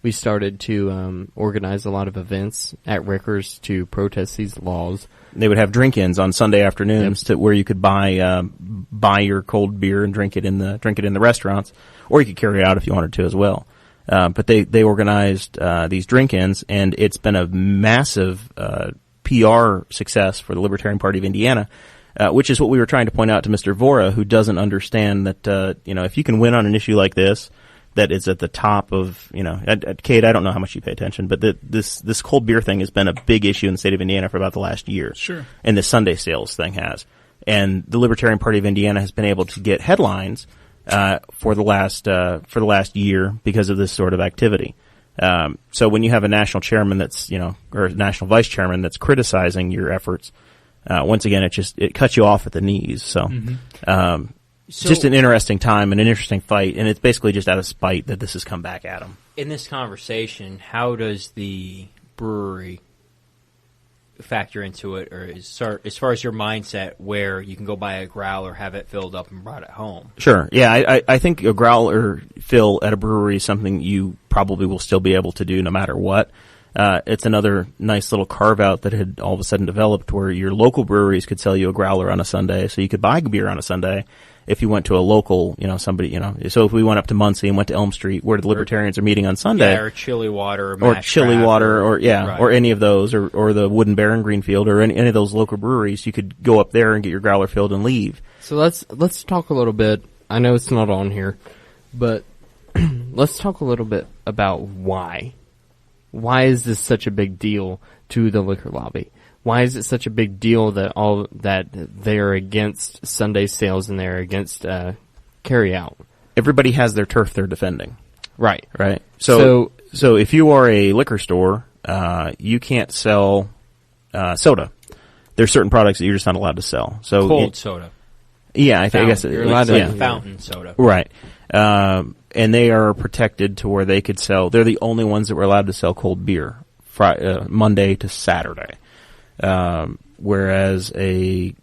[SPEAKER 6] we started to organize a lot of events at Rickers to protest these laws.
[SPEAKER 2] They would have drink-ins on Sunday afternoons where you could buy your cold beer and drink it in the restaurants, or you could carry it out if you wanted to as well. But they organized these drink-ins, and it's been a massive PR success for the Libertarian Party of Indiana, which is what we were trying to point out to Mr. Vohra, who doesn't understand that if you can win on an issue like this, that is at the top of, Kade, I don't know how much you pay attention, but this cold beer thing has been a big issue in the state of Indiana for about the last year.
[SPEAKER 4] Sure.
[SPEAKER 2] And the Sunday sales thing has. And the Libertarian Party of Indiana has been able to get headlines for the last year because of this sort of activity. So when you have a national chairman that's, or a national vice chairman that's criticizing your efforts, once again, it cuts you off at the knees. So,
[SPEAKER 3] So,
[SPEAKER 2] just an interesting time and an interesting fight, and it's basically just out of spite that this has come back at them.
[SPEAKER 3] in this conversation, how does the brewery factor into it, or as far as your mindset, where you can go buy a growler, have it filled up, and brought it home?
[SPEAKER 2] Sure. Yeah, I think a growler fill at a brewery is something you probably will still be able to do no matter what. It's another nice little carve-out that had all of a sudden developed where your local breweries could sell you a growler on a Sunday, so you could buy beer on a Sunday if you went to a local, somebody, so if we went up to Muncie and went to Elm Street, where the Libertarians are meeting on Sunday.
[SPEAKER 3] Yeah, or Chili Water,
[SPEAKER 2] or Chili Water,
[SPEAKER 3] right.
[SPEAKER 2] or any of those, or the Wooden Bear in Greenfield, or any of those local breweries, you could go up there and get your growler filled and leave.
[SPEAKER 6] So let's talk a little bit. I know it's not on here, but let's talk a little bit about why. Why is this such a big deal to the liquor lobby? Why is it such a big deal that they're against Sunday sales and they're against carry out?
[SPEAKER 2] Everybody has their turf they're defending.
[SPEAKER 6] Right.
[SPEAKER 2] Right. So if you are a liquor store, you can't sell soda. There's certain products that you're just not allowed to sell. So
[SPEAKER 3] cold soda.
[SPEAKER 2] Yeah, I guess
[SPEAKER 3] you're allowed to fountain soda.
[SPEAKER 2] Right. And they are protected to where they could sell. They're the only ones that were allowed to sell cold beer Monday to Saturday. Whereas a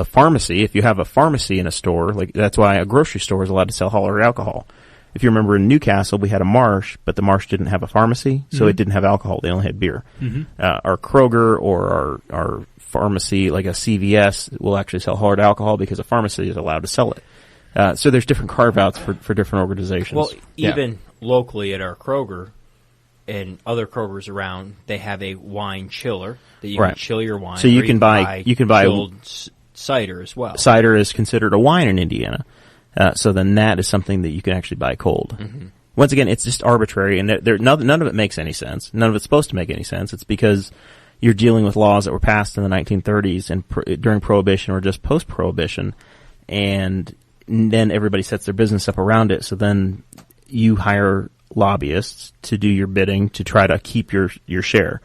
[SPEAKER 2] pharmacy, if you have a pharmacy in a store, like that's why a grocery store is allowed to sell holiday alcohol. If you remember in Newcastle, we had a Marsh, but the Marsh didn't have a pharmacy, so it didn't have alcohol. They only had beer. Mm-hmm. Our Kroger or our pharmacy, like a CVS, will actually sell hard alcohol because a pharmacy is allowed to sell it. So there's different carve-outs for different organizations.
[SPEAKER 3] Well, even locally at our Kroger and other Krogers around, they have a wine chiller that you can chill your wine.
[SPEAKER 2] So you can buy
[SPEAKER 3] chilled cider as well.
[SPEAKER 2] Cider is considered a wine in Indiana. So then that is something that you can actually buy cold. Mm-hmm. Once again, it's just arbitrary, and none of it makes any sense. None of it's supposed to make any sense. It's because you're dealing with laws that were passed in the 1930s and during Prohibition or just post-Prohibition, and then everybody sets their business up around it. So then you hire lobbyists to do your bidding to try to keep your share.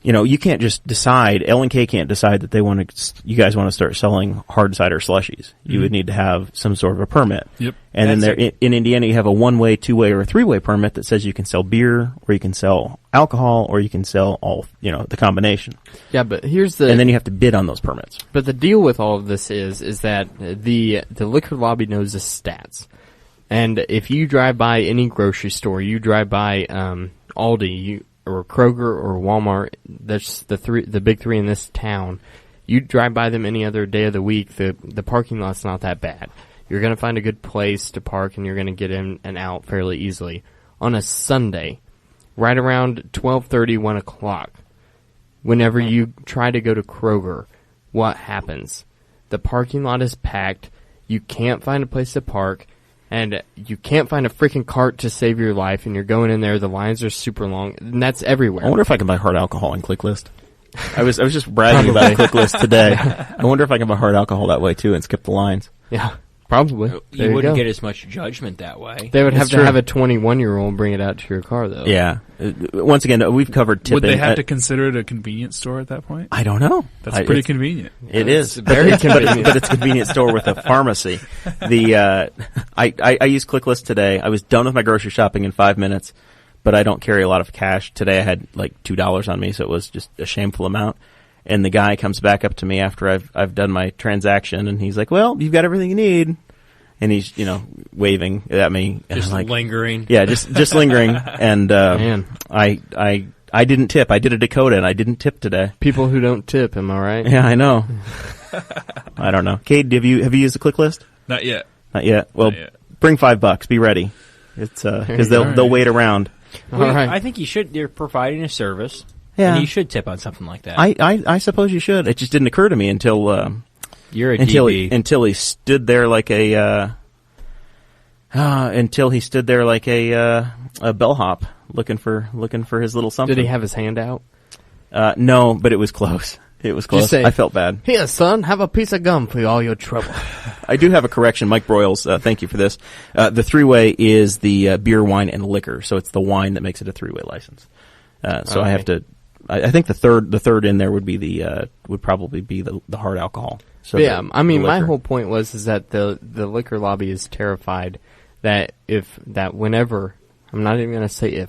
[SPEAKER 2] You can't just decide. L&K can't decide that you guys want to start selling hard cider slushies. You would need to have some sort of a permit.
[SPEAKER 4] Yep.
[SPEAKER 2] And then in Indiana, you have a one-way, two-way, or a three-way permit that says you can sell beer, or you can sell alcohol, or you can sell all, the combination.
[SPEAKER 6] Yeah, but and
[SPEAKER 2] then you have to bid on those permits.
[SPEAKER 6] But the deal with all of this is that the liquor lobby knows the stats. And if you drive by any grocery store, you drive by Aldi, or Kroger or Walmart, that's the big three in this town. You drive by them any other day of the week, the parking lot's not that bad. You're going to find a good place to park, and you're going to get in and out fairly easily. On a Sunday, right around 12:30, 1 o'clock, whenever you try to go to Kroger, what happens? The parking lot is packed. You can't find a place to park, and you can't find a freaking cart to save your life, and you're going in there. The lines are super long, and that's everywhere.
[SPEAKER 2] I wonder if I can buy hard alcohol in ClickList. I was just bragging about ClickList today. I wonder if I can buy hard alcohol that way too and skip the lines.
[SPEAKER 6] Yeah, probably.
[SPEAKER 3] You wouldn't get as much judgment that way.
[SPEAKER 6] They would have to have a 21-year-old bring it out to your car, though.
[SPEAKER 2] Yeah. Once again, we've covered tipping.
[SPEAKER 4] Would they have to consider it a convenience store at that point?
[SPEAKER 2] I don't know.
[SPEAKER 4] That's pretty convenient.
[SPEAKER 2] It is
[SPEAKER 6] very convenient,
[SPEAKER 2] but it's a convenience store with a pharmacy. I used ClickList today. I was done with my grocery shopping in 5 minutes, but I don't carry a lot of cash. Today I had like $2 on me, so it was just a shameful amount. And the guy comes back up to me after I've done my transaction, and he's like, "Well, you've got everything you need." And he's, waving at me.
[SPEAKER 3] Just
[SPEAKER 2] like,
[SPEAKER 3] lingering.
[SPEAKER 2] Yeah, just lingering. And
[SPEAKER 6] Man.
[SPEAKER 2] I didn't tip. I did a Dakota, and I didn't tip today.
[SPEAKER 6] People who don't tip, am I right?
[SPEAKER 2] Yeah, I know. I don't know. Kade, have you used the ClickList?
[SPEAKER 4] Not yet.
[SPEAKER 2] Not yet. Well,
[SPEAKER 4] Not yet.
[SPEAKER 2] Bring $5. Be ready. It's because they'll wait around.
[SPEAKER 6] All right.
[SPEAKER 3] I think you should. You're providing a service.
[SPEAKER 2] Yeah.
[SPEAKER 3] And you should tip on something like that.
[SPEAKER 2] I suppose you should. It just didn't occur to me until
[SPEAKER 3] You're a
[SPEAKER 2] until
[SPEAKER 3] DB.
[SPEAKER 2] until he stood there like a bellhop looking for his little something.
[SPEAKER 6] Did he have his hand out?
[SPEAKER 2] No, but it was close. It was close.
[SPEAKER 6] say,
[SPEAKER 2] I felt bad.
[SPEAKER 6] Here, son, have a piece of gum for all your trouble.
[SPEAKER 2] I do have a correction. Mike Broyles, thank you for this. The three-way is the beer, wine, and liquor, so it's the wine that makes it a three-way license. So
[SPEAKER 6] Okay.
[SPEAKER 2] I have to. I think the third in there would be would probably be the hard alcohol. So
[SPEAKER 6] yeah, I mean, my
[SPEAKER 2] liquor.
[SPEAKER 6] whole point was that the liquor lobby is terrified that whenever, I'm not even going to say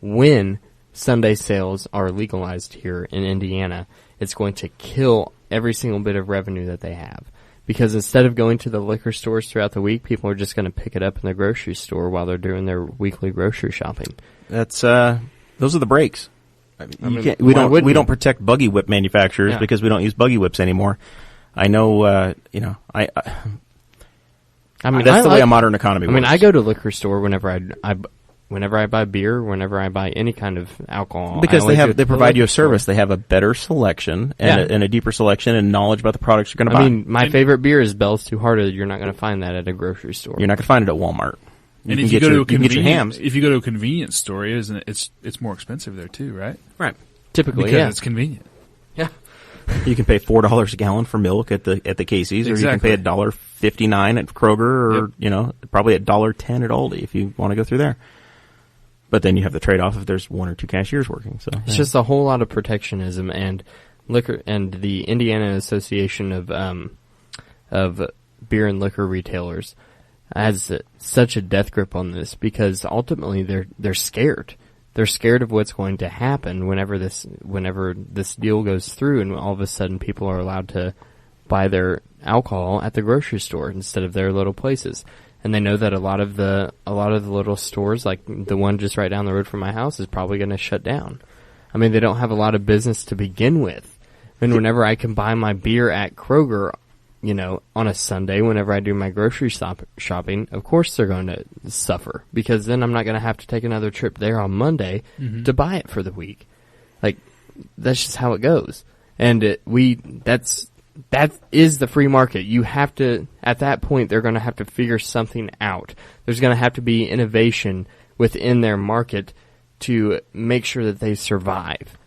[SPEAKER 6] when Sunday sales are legalized here in Indiana, it's going to kill every single bit of revenue that they have. Because instead of going to the liquor stores throughout the week, people are just going to pick it up in the grocery store while they're doing their weekly grocery shopping.
[SPEAKER 2] That's those are the breaks.
[SPEAKER 6] mean,
[SPEAKER 2] We
[SPEAKER 6] why wouldn't
[SPEAKER 2] don't
[SPEAKER 6] you?
[SPEAKER 2] protect buggy whip manufacturers
[SPEAKER 6] Yeah.
[SPEAKER 2] because we don't use buggy whips anymore. I know.
[SPEAKER 6] I mean,
[SPEAKER 2] that's the way a modern economy works.
[SPEAKER 6] I mean, I go to liquor store whenever I buy beer, whenever I buy any kind of alcohol.
[SPEAKER 2] because
[SPEAKER 6] I always go to
[SPEAKER 2] they
[SPEAKER 6] the
[SPEAKER 2] provide you a
[SPEAKER 6] liquor store.
[SPEAKER 2] service. They have a better selection and,
[SPEAKER 6] Yeah.
[SPEAKER 2] and a deeper selection and knowledge about the products you're going to buy.
[SPEAKER 6] I mean, my favorite beer is Bell's Two Hearted. You're not going to find that at a grocery store.
[SPEAKER 2] You're not going to find it at Walmart.
[SPEAKER 4] And
[SPEAKER 2] can
[SPEAKER 4] if you
[SPEAKER 2] get
[SPEAKER 4] go
[SPEAKER 2] your-
[SPEAKER 4] to a
[SPEAKER 2] you can get your hams.
[SPEAKER 4] if you go to a convenience store, isn't it? It's more expensive there too, right?
[SPEAKER 2] Right.
[SPEAKER 6] Typically,
[SPEAKER 4] Because
[SPEAKER 6] yeah.
[SPEAKER 4] it's convenient.
[SPEAKER 6] Yeah.
[SPEAKER 2] You can pay $4 a gallon for milk at the Casey's, or you
[SPEAKER 4] Exactly.
[SPEAKER 2] can pay $1.59 at Kroger, or probably $1.10 at Aldi if you want to go through there. But then you have the trade-off if there's one or two cashiers working. So
[SPEAKER 6] It's just a whole lot of protectionism, and liquor and the Indiana Association of beer and liquor retailers has such a death grip on this because ultimately they're scared. They're scared of what's going to happen whenever this deal goes through, and all of a sudden people are allowed to buy their alcohol at the grocery store instead of their little places. And they know that a lot of the little stores, like the one just right down the road from my house, is probably going to shut down. I mean, they don't have a lot of business to begin with. And whenever I can buy my beer at Kroger, on a Sunday, whenever I do my grocery shopping, of course they're going to suffer because then I'm not going to have to take another trip there on Monday to buy it for the week. Like, that's just how it goes. And that is the free market. You have to, at that point, they're going to have to figure something out. There's going to have to be innovation within their market to make sure that they survive.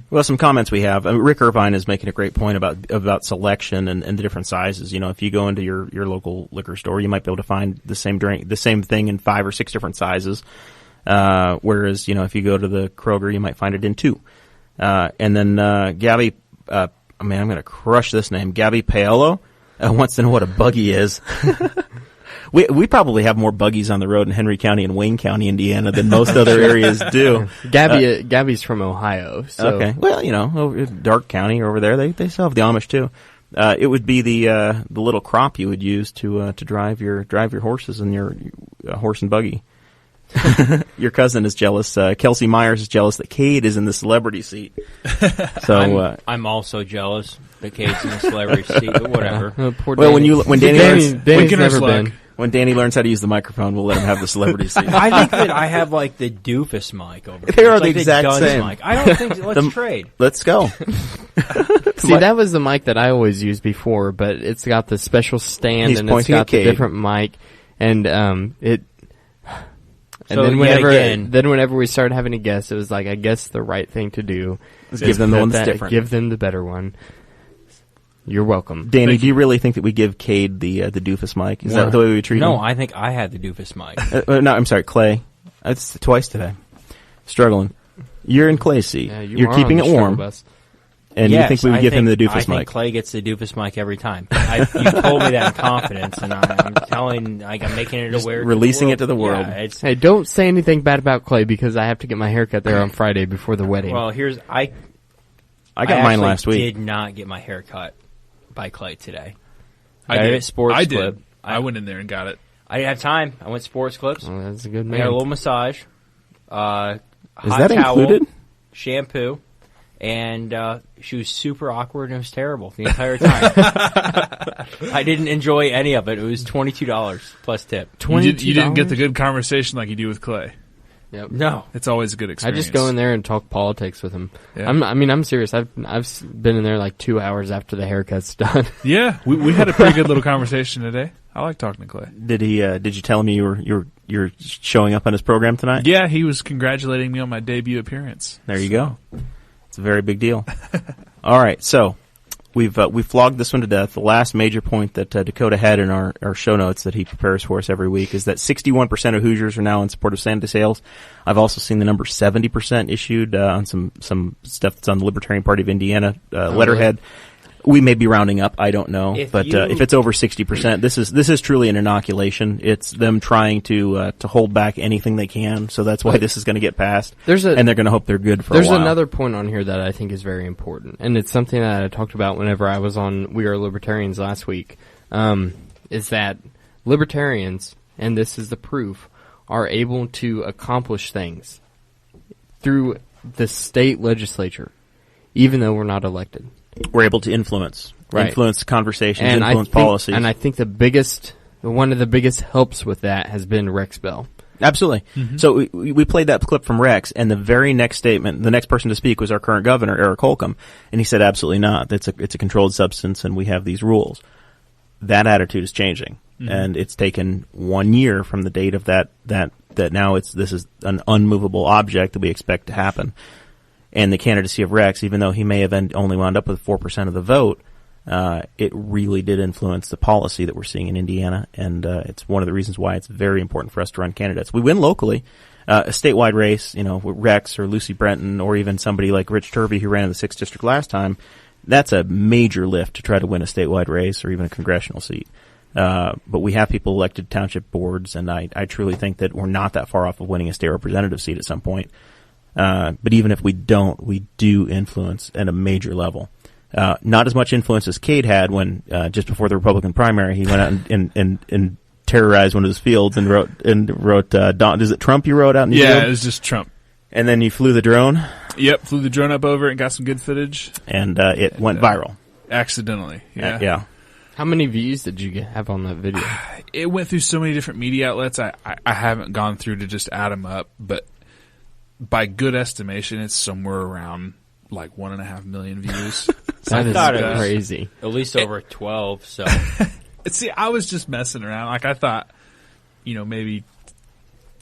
[SPEAKER 2] Well, some comments we have. Rick Irvine is making a great point about selection and the different sizes. If you go into your local liquor store, you might be able to find the same thing in 5 or 6 different sizes. Whereas, if you go to the Kroger, you might find it in 2. And then Gabby, I'm going to crush this name. Gabby Paolo wants to know what a buggy is. We probably have more buggies on the road in Henry County and Wayne County, Indiana, than most other areas do.
[SPEAKER 6] Gabby's from Ohio. So.
[SPEAKER 2] Okay. Well, over Dark County over there, they still have the Amish too. It would be the little crop you would use to drive your horses and your horse and buggy Your cousin is jealous. Kelsey Myers is jealous that Kade is in the celebrity seat. So
[SPEAKER 3] I'm also jealous that Kade's in the celebrity seat, but whatever.
[SPEAKER 6] Poor
[SPEAKER 2] well,
[SPEAKER 6] Danny.
[SPEAKER 2] when Danny learns,
[SPEAKER 6] Danny's never been.
[SPEAKER 2] when Danny learns how to use the microphone, we'll let him have the celebrity seat.
[SPEAKER 3] I think that I have like the doofus mic over here.
[SPEAKER 2] They are
[SPEAKER 3] It's
[SPEAKER 2] the
[SPEAKER 3] like
[SPEAKER 2] exact
[SPEAKER 3] Duns
[SPEAKER 2] same.
[SPEAKER 3] Mic. I don't think. Let's trade.
[SPEAKER 2] Let's go.
[SPEAKER 6] See, that was the mic that I always used before, but it's got the special stand
[SPEAKER 2] He's
[SPEAKER 6] and it's
[SPEAKER 2] pointing
[SPEAKER 6] got
[SPEAKER 2] at
[SPEAKER 6] the
[SPEAKER 2] Kade.
[SPEAKER 6] different mic, and it. And
[SPEAKER 3] So,
[SPEAKER 6] then
[SPEAKER 3] yet
[SPEAKER 6] whenever we started having a guest, it was like, I guess the right thing to do
[SPEAKER 2] Let's give them the one that's different.
[SPEAKER 6] Give them the better one. You're welcome.
[SPEAKER 2] Danny, do you really think that we give Kade the doofus mic? Is that the way we treat him?
[SPEAKER 3] No, I think I had the doofus mic.
[SPEAKER 2] No, I'm sorry, Clay. That's twice today. Struggling. You're in Clay's seat.
[SPEAKER 6] Yeah,
[SPEAKER 2] You're
[SPEAKER 6] are
[SPEAKER 2] keeping
[SPEAKER 6] on
[SPEAKER 2] it
[SPEAKER 6] the struggle
[SPEAKER 2] warm.
[SPEAKER 6] bus.
[SPEAKER 2] And
[SPEAKER 3] Yes,
[SPEAKER 2] you think we would give him the
[SPEAKER 3] I
[SPEAKER 2] doofus
[SPEAKER 3] think
[SPEAKER 2] mic?
[SPEAKER 3] Clay gets the doofus mic every time. You told me that in confidence, and I'm making it aware.
[SPEAKER 2] releasing it to the world.
[SPEAKER 3] Yeah, it's,
[SPEAKER 6] Hey, don't say anything bad about Clay because I have to get my haircut there on Friday before the wedding.
[SPEAKER 3] well,
[SPEAKER 2] I got mine
[SPEAKER 3] actually
[SPEAKER 2] last week.
[SPEAKER 3] Did not get my hair cut by Clay today.
[SPEAKER 4] I
[SPEAKER 3] got
[SPEAKER 4] did.
[SPEAKER 3] it at Sports
[SPEAKER 4] I
[SPEAKER 3] Clip.
[SPEAKER 4] did. I went in there and got it.
[SPEAKER 3] I didn't have time. I went Sports Clips.
[SPEAKER 6] Oh, that's a good
[SPEAKER 3] I got a
[SPEAKER 6] man.
[SPEAKER 3] little massage. Hot
[SPEAKER 2] that
[SPEAKER 3] towel,
[SPEAKER 2] included?
[SPEAKER 3] shampoo, and she was super awkward and it was terrible the entire time. I didn't enjoy any of it. It was $22 plus tip.
[SPEAKER 4] You didn't get the good conversation like you do with Clay.
[SPEAKER 6] Yep.
[SPEAKER 3] No.
[SPEAKER 4] It's always a good
[SPEAKER 6] I
[SPEAKER 4] experience.
[SPEAKER 6] just go in there and talk politics with him.
[SPEAKER 4] Yeah.
[SPEAKER 6] I'm serious. I've been in there like 2 hours after the haircut's done.
[SPEAKER 4] Yeah, we had a pretty good little conversation today. I like talking to Clay.
[SPEAKER 2] Did he? Did you tell him you're showing up on his program tonight?
[SPEAKER 4] Yeah, he was congratulating me on my debut appearance.
[SPEAKER 2] There you go. It's a very big deal. All right, so we've flogged this one to death. The last major point that Dakota had in our show notes that he prepares for us every week is that 61% of Hoosiers are now in support of Santa sales. I've also seen the number 70% issued on some stuff that's on the Libertarian Party of Indiana letterhead. We may be rounding up. I don't know,
[SPEAKER 3] If
[SPEAKER 2] if it's over 60%, this is truly an inoculation. It's them trying to hold back anything they can. So that's why this is going to get passed. And they're going to hope they're good for a while.
[SPEAKER 6] There's another point on here that I think is very important, and it's something that I talked about whenever I was on We Are Libertarians last week. Is that libertarians, and this is the proof, are able to accomplish things through the state legislature, even though we're not elected.
[SPEAKER 2] We're able to influence conversations,
[SPEAKER 6] and
[SPEAKER 2] influence policies.
[SPEAKER 6] And I think one of the biggest helps with that has been Rex Bell.
[SPEAKER 2] Absolutely. Mm-hmm. So we played that clip from Rex, and the very next statement, the next person to speak was our current governor, Eric Holcomb, and he said, absolutely not. It's a controlled substance, and we have these rules. That attitude is changing, and it's taken 1 year from the date of that now this is an unmovable object that we expect to happen. And the candidacy of Rex, even though he may have only wound up with 4% of the vote, it really did influence the policy that we're seeing in Indiana, and it's one of the reasons why it's very important for us to run candidates. We win locally. A statewide race, with Rex or Lucy Brenton or even somebody like Rich Turvey who ran in the 6th District last time, that's a major lift to try to win a statewide race or even a congressional seat. But we have people elected to township boards, and I truly think that we're not that far off of winning a state representative seat at some point. But even if we don't, we do influence at a major level. Not as much influence as Kade had when, just before the Republican primary, he went out and terrorized one of his fields and wrote, is it Trump you wrote out in the field?
[SPEAKER 4] Yeah, it was just Trump.
[SPEAKER 2] And then you flew the drone?
[SPEAKER 4] Yep, flew the drone up over it and got some good footage.
[SPEAKER 2] And it went viral.
[SPEAKER 4] Accidentally, yeah.
[SPEAKER 2] Yeah.
[SPEAKER 6] How many views did you have on that video?
[SPEAKER 4] It went through so many different media outlets. I haven't gone through to just add them up, but by good estimation, it's somewhere around like 1.5 million views.
[SPEAKER 6] That is
[SPEAKER 3] thought it was
[SPEAKER 6] crazy.
[SPEAKER 3] At least over 12, so.
[SPEAKER 4] See, I was just messing around. Like, I thought, maybe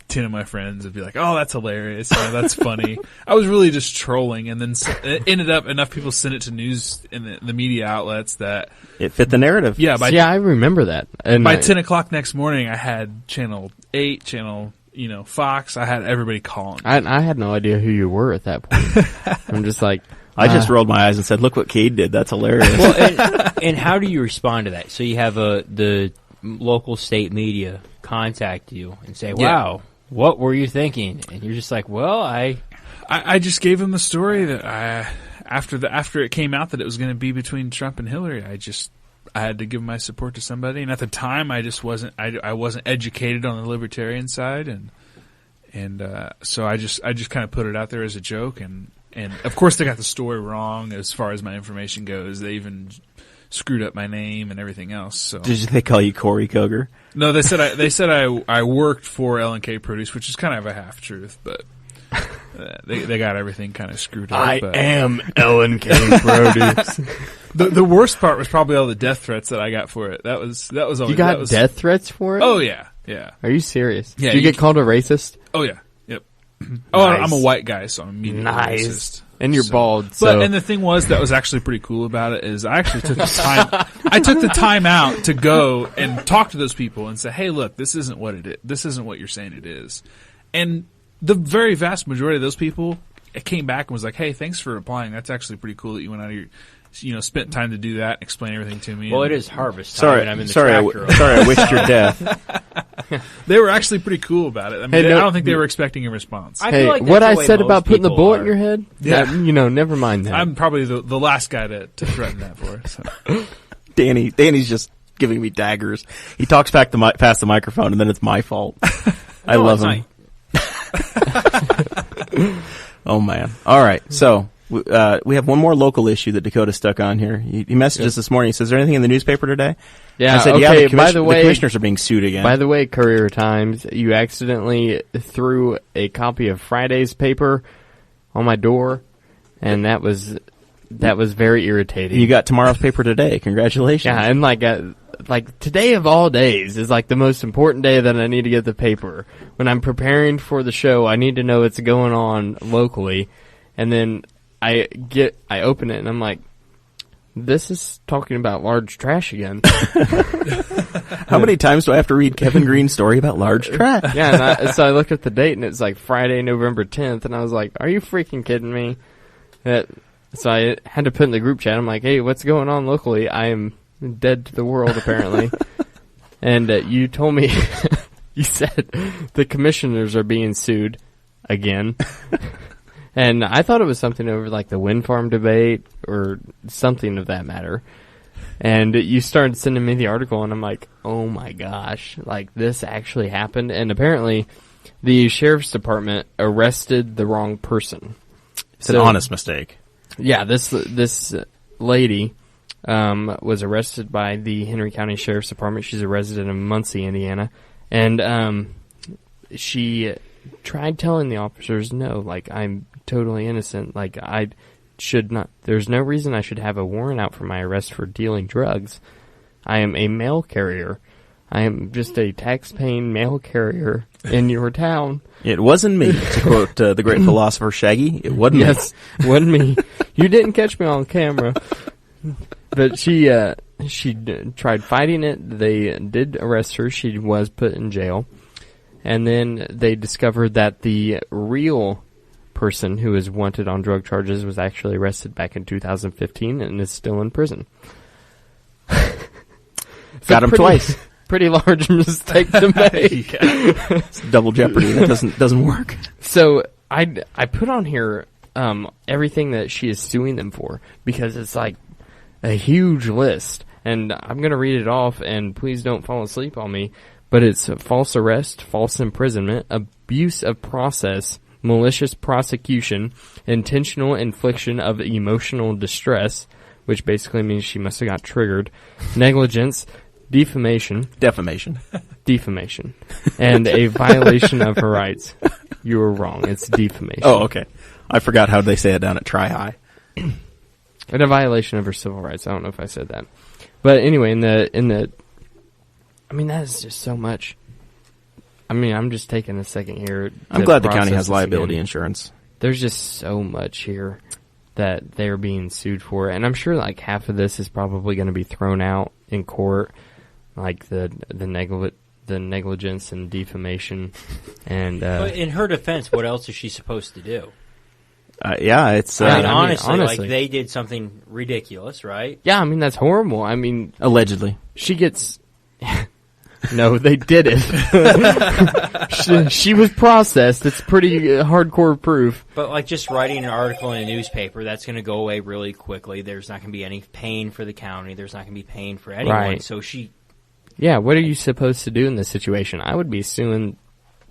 [SPEAKER 4] 10 of my friends would be like, oh, that's hilarious. That's funny. I was really just trolling, and then it ended up enough people sent it to news in the media outlets that
[SPEAKER 2] it fit the narrative.
[SPEAKER 4] Yeah,
[SPEAKER 6] I remember that. And
[SPEAKER 4] by 10 o'clock next morning, I had Channel 8, Channel Fox. I had everybody calling.
[SPEAKER 6] I had no idea who you were at that point. I'm just like,
[SPEAKER 2] I just rolled my eyes and said, look what Kade did. That's hilarious.
[SPEAKER 3] Well, and how do you respond to that? So you have the local state media contact you and say, wow, what were you thinking? And you're just like, well,
[SPEAKER 4] I just gave them the story that after it came out that it was going to be between Trump and Hillary, I had to give my support to somebody. And at the time, I just wasn't educated on the libertarian side, and And so I just kind of put it out there as a joke, and of course they got the story wrong as far as my information goes. They even screwed up my name and everything else. So
[SPEAKER 2] Did they call you Corey Koger?
[SPEAKER 4] no, they said I worked for L&K Produce, which is kind of a half truth, but they got everything kind of screwed up. But
[SPEAKER 6] am L&K Produce.
[SPEAKER 4] the worst part was probably all the death threats that I got for it. That was always,
[SPEAKER 6] You got death threats for it?
[SPEAKER 4] Oh yeah.
[SPEAKER 6] Are you serious?
[SPEAKER 4] Yeah,
[SPEAKER 6] Did you get called a racist?
[SPEAKER 4] Oh yeah. Yep. Oh,
[SPEAKER 6] Nice.
[SPEAKER 4] I'm a white guy, so I'm immediately
[SPEAKER 6] Nice.
[SPEAKER 4] racist.
[SPEAKER 6] And you're
[SPEAKER 4] So-
[SPEAKER 6] bald, so...
[SPEAKER 4] And the thing was that was actually pretty cool about it is I actually took the time. I took the time out to go and talk to those people and say, "Hey, look, this isn't what it is. This isn't what you're saying it is." And the very vast majority of those people came back and was like, "Hey, thanks for replying. That's actually pretty cool that you went out of your, spent time to do that, and explain everything to me."
[SPEAKER 3] Well,
[SPEAKER 4] and
[SPEAKER 3] it is harvest time,
[SPEAKER 2] Sorry,
[SPEAKER 3] and I'm in the
[SPEAKER 2] sorry,
[SPEAKER 3] tractor.
[SPEAKER 2] I wished your death.
[SPEAKER 4] They were actually pretty cool about it. I mean,
[SPEAKER 6] Hey, no-
[SPEAKER 4] I don't think they were expecting a response.
[SPEAKER 3] I
[SPEAKER 6] Hey,
[SPEAKER 3] feel like
[SPEAKER 6] what
[SPEAKER 3] that's
[SPEAKER 6] I
[SPEAKER 3] the way
[SPEAKER 6] said
[SPEAKER 3] most
[SPEAKER 6] about putting the
[SPEAKER 3] people
[SPEAKER 6] bullet in
[SPEAKER 3] are.
[SPEAKER 6] your head?
[SPEAKER 4] Yeah.
[SPEAKER 6] That, never mind that.
[SPEAKER 4] I'm probably the last guy to threaten that for. So.
[SPEAKER 2] Danny's just giving me daggers. He talks past the microphone, and then it's my fault. I
[SPEAKER 3] No,
[SPEAKER 2] love
[SPEAKER 3] it's
[SPEAKER 2] him. Oh man! All right, so we have one more local issue that Dakota stuck on here. He messaged us this morning. He says, "Is there anything in the newspaper today?"
[SPEAKER 6] yeah,
[SPEAKER 2] I said,
[SPEAKER 6] okay,
[SPEAKER 2] "Yeah."
[SPEAKER 6] by the way,
[SPEAKER 2] the commissioners are being sued again.
[SPEAKER 6] By the way, Courier Times, you accidentally threw a copy of Friday's paper on my door, and that was very irritating.
[SPEAKER 2] You got tomorrow's paper today. Congratulations!
[SPEAKER 6] Yeah, and like today of all days is like the most important day that I need to get the paper. When I'm preparing for the show, I need to know what's going on locally, and then I open it and I'm like, this is talking about large trash again.
[SPEAKER 2] How many times do I have to read Kevin Green's story about large trash?
[SPEAKER 6] Yeah, and so I looked at the date and it's like Friday, November 10th, and I was like, are you freaking kidding me? So I had to put in the group chat, I'm like, hey, what's going on locally? I am dead to the world, apparently. And you told me, you said the commissioners are being sued again. And I thought it was something over like the wind farm debate or something of that matter. And you started sending me the article, and I'm like, oh my gosh, like this actually happened. And apparently the sheriff's department arrested the wrong person.
[SPEAKER 2] It's an honest mistake.
[SPEAKER 6] Yeah, this lady was arrested by the Henry County Sheriff's Department. She's a resident of Muncie, Indiana. And she tried telling the officers, no, like, I'm totally innocent. Like, I should not, there's no reason I should have a warrant out for my arrest for dealing drugs. I am a mail carrier. I am just a tax-paying mail carrier in your town.
[SPEAKER 2] It wasn't me, to quote the great philosopher Shaggy. It wasn't
[SPEAKER 6] Yes, wasn't me. You didn't catch me on camera. But she tried fighting it. They did arrest her. She was put in jail. And then they discovered that the real person who was wanted on drug charges was actually arrested back in 2015 and is still in prison.
[SPEAKER 2] Got him twice.
[SPEAKER 6] Pretty large mistake to make.
[SPEAKER 2] It's double jeopardy. That doesn't work.
[SPEAKER 6] So I put on here everything that she is suing them for, because it's like a huge list, and I'm going to read it off, and please don't fall asleep on me, but it's false arrest, false imprisonment, abuse of process, malicious prosecution, intentional infliction of emotional distress, which basically means she must have got triggered, negligence, defamation, and a violation of her rights. You were wrong. It's defamation.
[SPEAKER 2] Oh, okay. I forgot how they say it down at Tri-High.
[SPEAKER 6] And a violation of her civil rights. I don't know if I said that. But anyway, in the I mean, that is just so much. I mean, I'm just taking a second here.
[SPEAKER 2] I'm glad the county
[SPEAKER 6] process
[SPEAKER 2] has
[SPEAKER 6] this
[SPEAKER 2] liability
[SPEAKER 6] again.
[SPEAKER 2] insurance.
[SPEAKER 6] There's just so much here that they're being sued for. And I'm sure like half of this is probably going to be thrown out in court, like the negligence and defamation. And
[SPEAKER 3] But in her defense, what else is she supposed to do?
[SPEAKER 2] Yeah, it's...
[SPEAKER 3] I mean,
[SPEAKER 6] I mean,
[SPEAKER 3] honestly,
[SPEAKER 6] honestly.
[SPEAKER 3] like, they did something ridiculous, right?
[SPEAKER 6] yeah, I mean, that's horrible. I mean,
[SPEAKER 2] allegedly.
[SPEAKER 6] she gets... No, they did it. she was processed. It's pretty hardcore proof.
[SPEAKER 3] But, like, just writing an article in a newspaper, that's going to go away really quickly. There's not going to be any pain for the county. There's not going to be pain for anyone.
[SPEAKER 6] Right.
[SPEAKER 3] So she...
[SPEAKER 6] Yeah, what are you supposed to do in this situation? I would be suing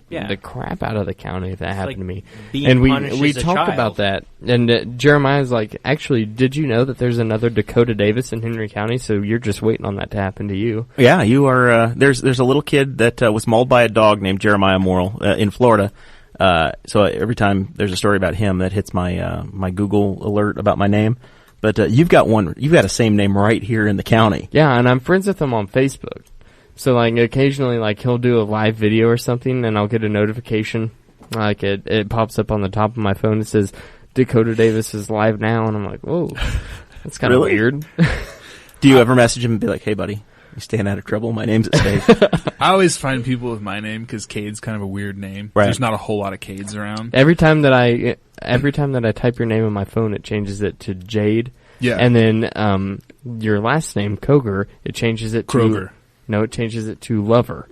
[SPEAKER 6] the crap out of the county if that happened to me.
[SPEAKER 3] being
[SPEAKER 6] And
[SPEAKER 3] punished
[SPEAKER 6] we
[SPEAKER 3] as a
[SPEAKER 6] talked
[SPEAKER 3] child.
[SPEAKER 6] about that. And Jeremiah's like, actually, did you know that there's another Dakota Davis in Henry County? So you're just waiting on that to happen to you.
[SPEAKER 2] Yeah, you are. There's a little kid that was mauled by a dog named Jeremiah Morrell in Florida. So every time there's a story about him, that hits my my Google alert about my name. But you've got a same name right here in the county.
[SPEAKER 6] Yeah, and I'm friends with him on Facebook. So, like, occasionally, like, he'll do a live video or something, and I'll get a notification. Like, it pops up on the top of my phone. It says, Dakota Davis is live now. And I'm like, whoa, that's kind of weird.
[SPEAKER 2] Do you ever message him and be like, hey, buddy, you staying out of trouble? My name's at stake.
[SPEAKER 4] I always find people with my name because Cade's kind of a weird name.
[SPEAKER 2] Right.
[SPEAKER 4] There's not a whole lot of Cades around.
[SPEAKER 6] Every time that I type your name on my phone, it changes it to Jade.
[SPEAKER 4] Yeah.
[SPEAKER 6] And then your last name, Koger, it changes it to...
[SPEAKER 4] Kroger.
[SPEAKER 6] No, it changes it to Lover.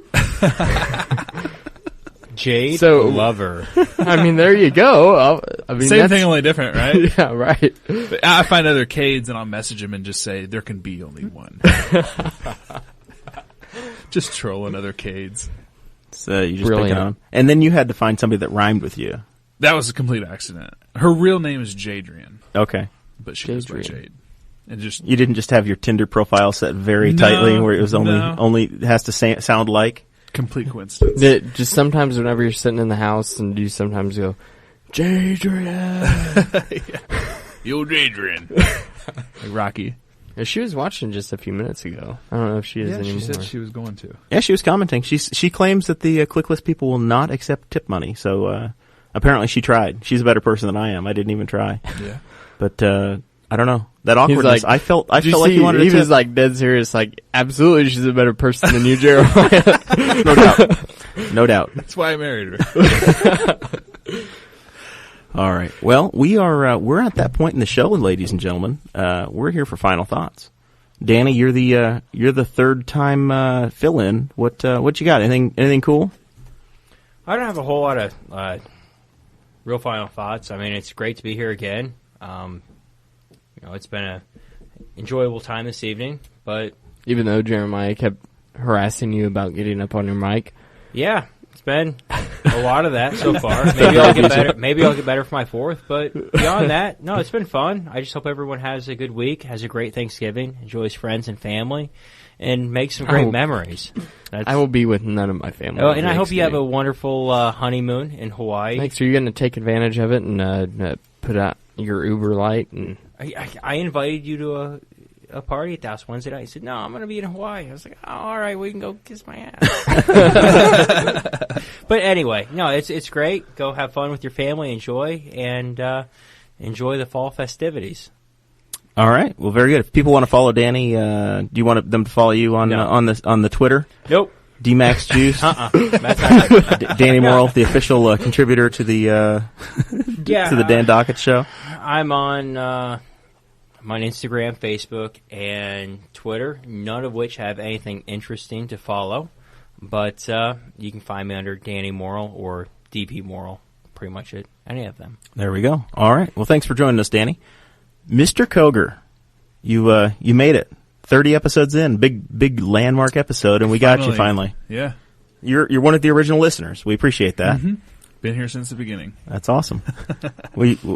[SPEAKER 3] Jade Lover.
[SPEAKER 6] I mean, there you go. I mean,
[SPEAKER 4] Same thing, only different, right?
[SPEAKER 6] Yeah, right.
[SPEAKER 4] But I find other Cades and I'll message them and just say, there can be only one. Just trolling other Cades.
[SPEAKER 2] So you just pick it on. And then you had to find somebody that rhymed with you.
[SPEAKER 4] That was a complete accident. Her real name is Jadrian.
[SPEAKER 2] Okay.
[SPEAKER 4] But she goes by Jade. And
[SPEAKER 2] you didn't just have your Tinder profile set very tightly where it was only has to sound like?
[SPEAKER 4] Complete coincidence.
[SPEAKER 6] Just sometimes whenever you're sitting in the house and you sometimes go, Jadrian.
[SPEAKER 4] Yo, Jadrian. Like Rocky.
[SPEAKER 6] Yeah, she was watching just a few minutes ago. I don't know if she is anymore.
[SPEAKER 4] She said she was going to.
[SPEAKER 2] Yeah, she was commenting. She claims that the Clicklist people will not accept tip money. So apparently she tried. She's a better person than I am. I didn't even try.
[SPEAKER 4] Yeah.
[SPEAKER 2] But I don't know. That awkwardness.
[SPEAKER 6] Like,
[SPEAKER 2] I felt like he wanted to tip.
[SPEAKER 6] He was like dead serious, like, absolutely she's a better person than you, Jeremiah.
[SPEAKER 2] No doubt. No doubt.
[SPEAKER 4] That's why I married her.
[SPEAKER 2] All right. Well, we're at that point in the show, ladies and gentlemen. We're here for final thoughts. Danny, you're the third time fill in. What you got? Anything cool?
[SPEAKER 3] I don't have a whole lot of real final thoughts. I mean, it's great to be here again. It's been a enjoyable time this evening, but
[SPEAKER 6] even though Jeremiah kept harassing you about getting up on your mic,
[SPEAKER 3] yeah, it's been a lot of that so far. Maybe I'll get better. Maybe I'll get better for my fourth, but beyond that, no, it's been fun. I just hope everyone has a good week, has a great Thanksgiving, enjoys friends and family, and makes some great memories.
[SPEAKER 6] I will be with none of my family.
[SPEAKER 3] Oh, and I hope you have a wonderful honeymoon in Hawaii.
[SPEAKER 6] Thanks. Are you going to take advantage of it and put out your Uber Light? And
[SPEAKER 3] I invited you to a party at the house Wednesday night. He said, no, I'm going to be in Hawaii. I was like, oh, all right, we can go kiss my ass. But anyway, no, it's great. Go have fun with your family, enjoy the fall festivities.
[SPEAKER 2] All right. Well, very good. If people want to follow Danny, do you want them to follow you on the Twitter?
[SPEAKER 3] Nope.
[SPEAKER 2] DMax Juice.
[SPEAKER 3] That's not
[SPEAKER 2] Danny Morrell, the official contributor to the to the Dan Dockett Show.
[SPEAKER 3] I'm on Instagram, Facebook, and Twitter. None of which have anything interesting to follow, but you can find me under Danny Morrell or DP Morrell. Pretty much it. Any of them.
[SPEAKER 2] There we go. All right. Well, thanks for joining us, Danny. Mr. Koger, you made it. 30 episodes in, big landmark episode, and we got you finally.
[SPEAKER 4] Yeah.
[SPEAKER 2] You're one of the original listeners. We appreciate that.
[SPEAKER 4] Mm-hmm. Been here since the beginning.
[SPEAKER 2] That's awesome.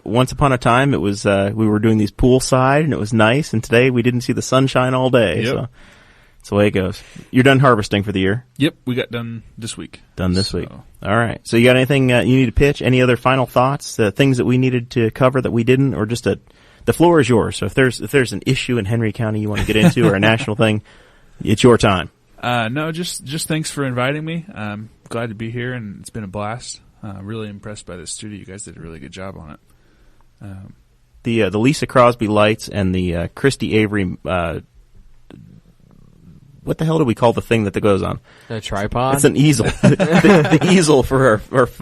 [SPEAKER 2] Once upon a time, it was we were doing these poolside, and it was nice, and today we didn't see the sunshine all day.
[SPEAKER 4] Yep.
[SPEAKER 2] So that's the way it goes. You're done harvesting for the year?
[SPEAKER 4] Yep, we got done this week.
[SPEAKER 2] Done this week. All right. So you got anything you need to pitch? Any other final thoughts? Things that we needed to cover that we didn't, or just the floor is yours. So if there's an issue in Henry County you want to get into or a national thing, it's your time.
[SPEAKER 4] No, just thanks for inviting me. I'm glad to be here, and it's been a blast. Really impressed by this studio. You guys did a really good job on it.
[SPEAKER 2] The Lisa Crosby lights and the Christy Avery. What the hell do we call the thing that goes on?
[SPEAKER 6] A tripod?
[SPEAKER 2] It's an easel. the easel for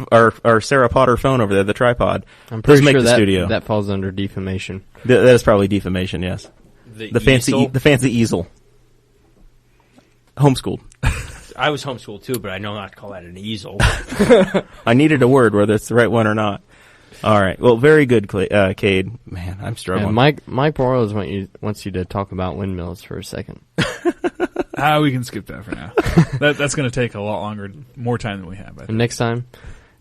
[SPEAKER 2] our Sarah Potter phone over there, the tripod.
[SPEAKER 6] I'm pretty sure
[SPEAKER 2] studio.
[SPEAKER 6] That falls under defamation.
[SPEAKER 2] That is probably defamation, yes. The fancy easel. Homeschooled.
[SPEAKER 3] I was homeschooled too, but I know not to call that an easel.
[SPEAKER 2] I needed a word, whether it's the right one or not. All right. Well, very good, Cade. Man, I'm struggling.
[SPEAKER 6] Yeah, Mike Morrell wants you to talk about windmills for a second.
[SPEAKER 4] We can skip that for now. That's going to take a lot longer, more time than we have. I think.
[SPEAKER 6] Next time,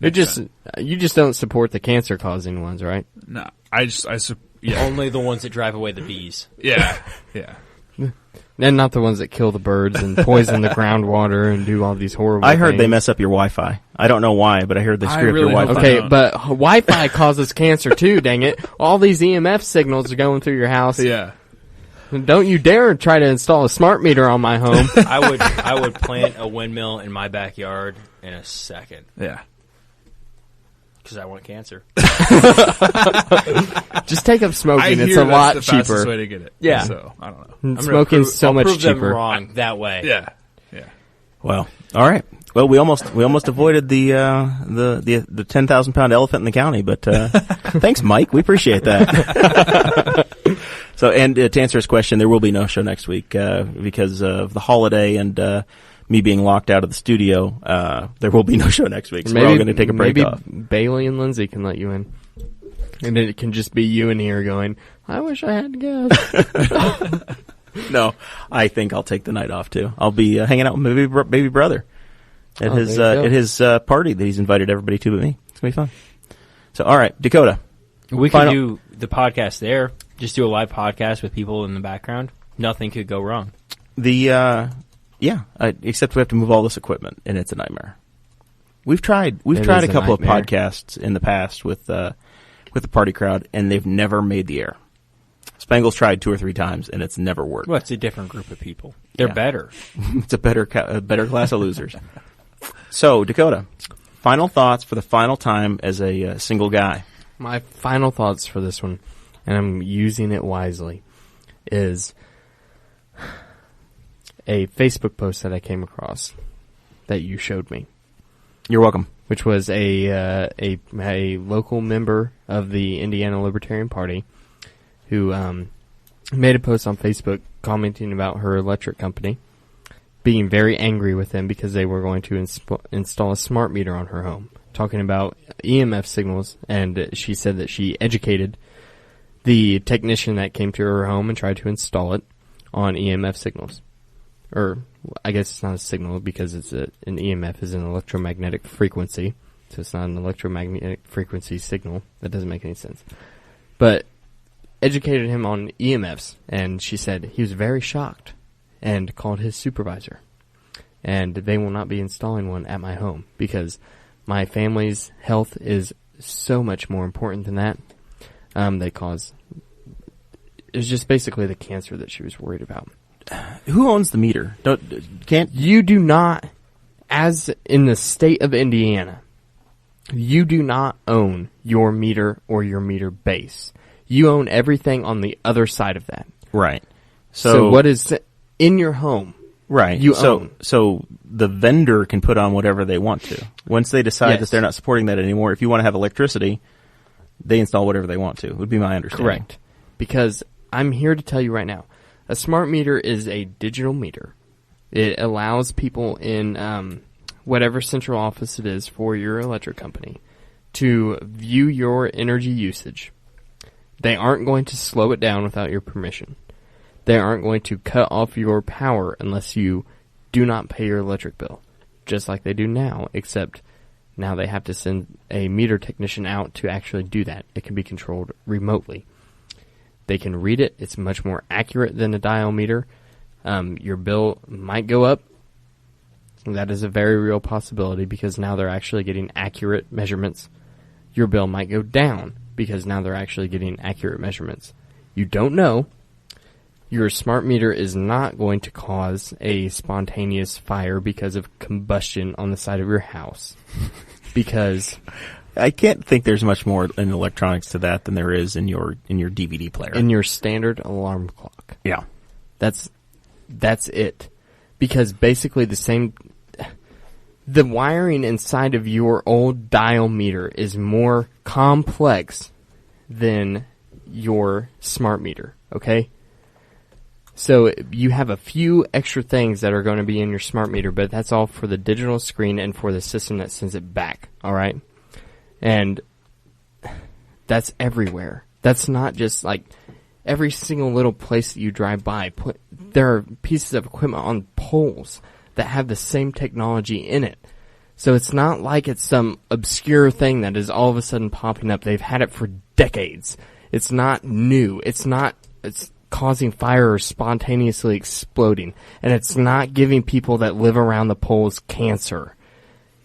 [SPEAKER 6] you just don't support the cancer-causing ones, right?
[SPEAKER 4] No,
[SPEAKER 3] Only the ones that drive away the bees.
[SPEAKER 4] Yeah.
[SPEAKER 6] And not the ones that kill the birds and poison the groundwater and do all these horrible
[SPEAKER 2] I heard
[SPEAKER 6] things.
[SPEAKER 2] they mess up your Wi-Fi. I don't know why, but I heard they screw up your Wi-Fi.
[SPEAKER 6] Okay, but Wi-Fi causes cancer too, dang it. All these EMF signals are going through your house.
[SPEAKER 4] Yeah.
[SPEAKER 6] Don't you dare try to install a smart meter on my home.
[SPEAKER 3] I would plant a windmill in my backyard in a second.
[SPEAKER 4] Yeah.
[SPEAKER 3] Because I want cancer.
[SPEAKER 6] Just take up smoking. It's a
[SPEAKER 4] that's
[SPEAKER 6] lot
[SPEAKER 4] the
[SPEAKER 6] cheaper.
[SPEAKER 4] fastest way to get it.
[SPEAKER 6] Yeah.
[SPEAKER 4] So, I don't know.
[SPEAKER 6] Smoking's so much
[SPEAKER 3] prove them
[SPEAKER 6] cheaper.
[SPEAKER 3] wrong that way.
[SPEAKER 4] Yeah.
[SPEAKER 2] Well, all right. Well, we almost avoided the 10,000-pound elephant in the county, but thanks, Mike. We appreciate that. So, and to answer his question, there will be no show next week because of the holiday and me being locked out of the studio. There will be no show next week, so we're all going to take a break off.
[SPEAKER 6] Bailey and Lindsay can let you in. And then it can just be you in here going, I wish I had guests.
[SPEAKER 2] No, I think I'll take the night off too. I'll be hanging out with my baby brother at his party that he's invited everybody to but me. It's gonna be fun. So, all right, Dakota.
[SPEAKER 3] We could do the podcast there. Just do a live podcast with people in the background. Nothing could go wrong.
[SPEAKER 2] Except we have to move all this equipment, and it's a nightmare. We've tried a couple of podcasts in the past with the party crowd, and they've never made the air. Spangle's tried 2 or 3 times, and it's never worked.
[SPEAKER 3] Well, it's a different group of people. They're better.
[SPEAKER 2] It's a better class of losers. So, Dakota, final thoughts for the final time as a single guy.
[SPEAKER 6] My final thoughts for this one, and I'm using it wisely, is a Facebook post that I came across that you showed me.
[SPEAKER 2] You're welcome.
[SPEAKER 6] Which was a local member of the Indiana Libertarian Party who made a post on Facebook commenting about her electric company, being very angry with them because they were going to install a smart meter on her home, talking about EMF signals, and she said that she educated the technician that came to her home and tried to install it on EMF signals. Or, I guess it's not a signal because it's an EMF is an electromagnetic frequency, so it's not an electromagnetic frequency signal. That doesn't make any sense. But educated him on EMFs, and she said he was very shocked and called his supervisor. And they will not be installing one at my home because my family's health is so much more important than that. It was just basically the cancer that she was worried about.
[SPEAKER 2] Who owns the meter?
[SPEAKER 6] You do not, as in the state of Indiana, you do not own your meter or your meter base. You own everything on the other side of that.
[SPEAKER 2] Right.
[SPEAKER 6] So what is in your home?
[SPEAKER 2] Right.
[SPEAKER 6] You own.
[SPEAKER 2] So the vendor can put on whatever they want to. Once they decide that they're not supporting that anymore, if you want to have electricity, they install whatever they want to, would be my understanding.
[SPEAKER 6] Correct. Because I'm here to tell you right now, a smart meter is a digital meter. It allows people in whatever central office it is for your electric company to view your energy usage. They aren't going to slow it down without your permission. They aren't going to cut off your power unless you do not pay your electric bill, just like they do now, except now they have to send a meter technician out to actually do that. It can be controlled remotely. They can read it. It's much more accurate than a dial meter. Your bill might go up. That is a very real possibility because now they're actually getting accurate measurements. Your bill might go down because now they're actually getting accurate measurements. You don't know. Your smart meter is not going to cause a spontaneous fire because of combustion on the side of your house. Because
[SPEAKER 2] I can't think there's much more in electronics to that than there is in your DVD player.
[SPEAKER 6] In your standard alarm clock.
[SPEAKER 2] Yeah.
[SPEAKER 6] That's it. Because basically the wiring inside of your old dial meter is more complex than your smart meter, okay? So you have a few extra things that are going to be in your smart meter, but that's all for the digital screen and for the system that sends it back, all right? And that's everywhere. That's not just like every single little place that you drive by. there are pieces of equipment on poles that have the same technology in it. So it's not like it's some obscure thing that is all of a sudden popping up. They've had it for decades. It's not new. It's causing fire or spontaneously exploding. And it's not giving people that live around the poles cancer.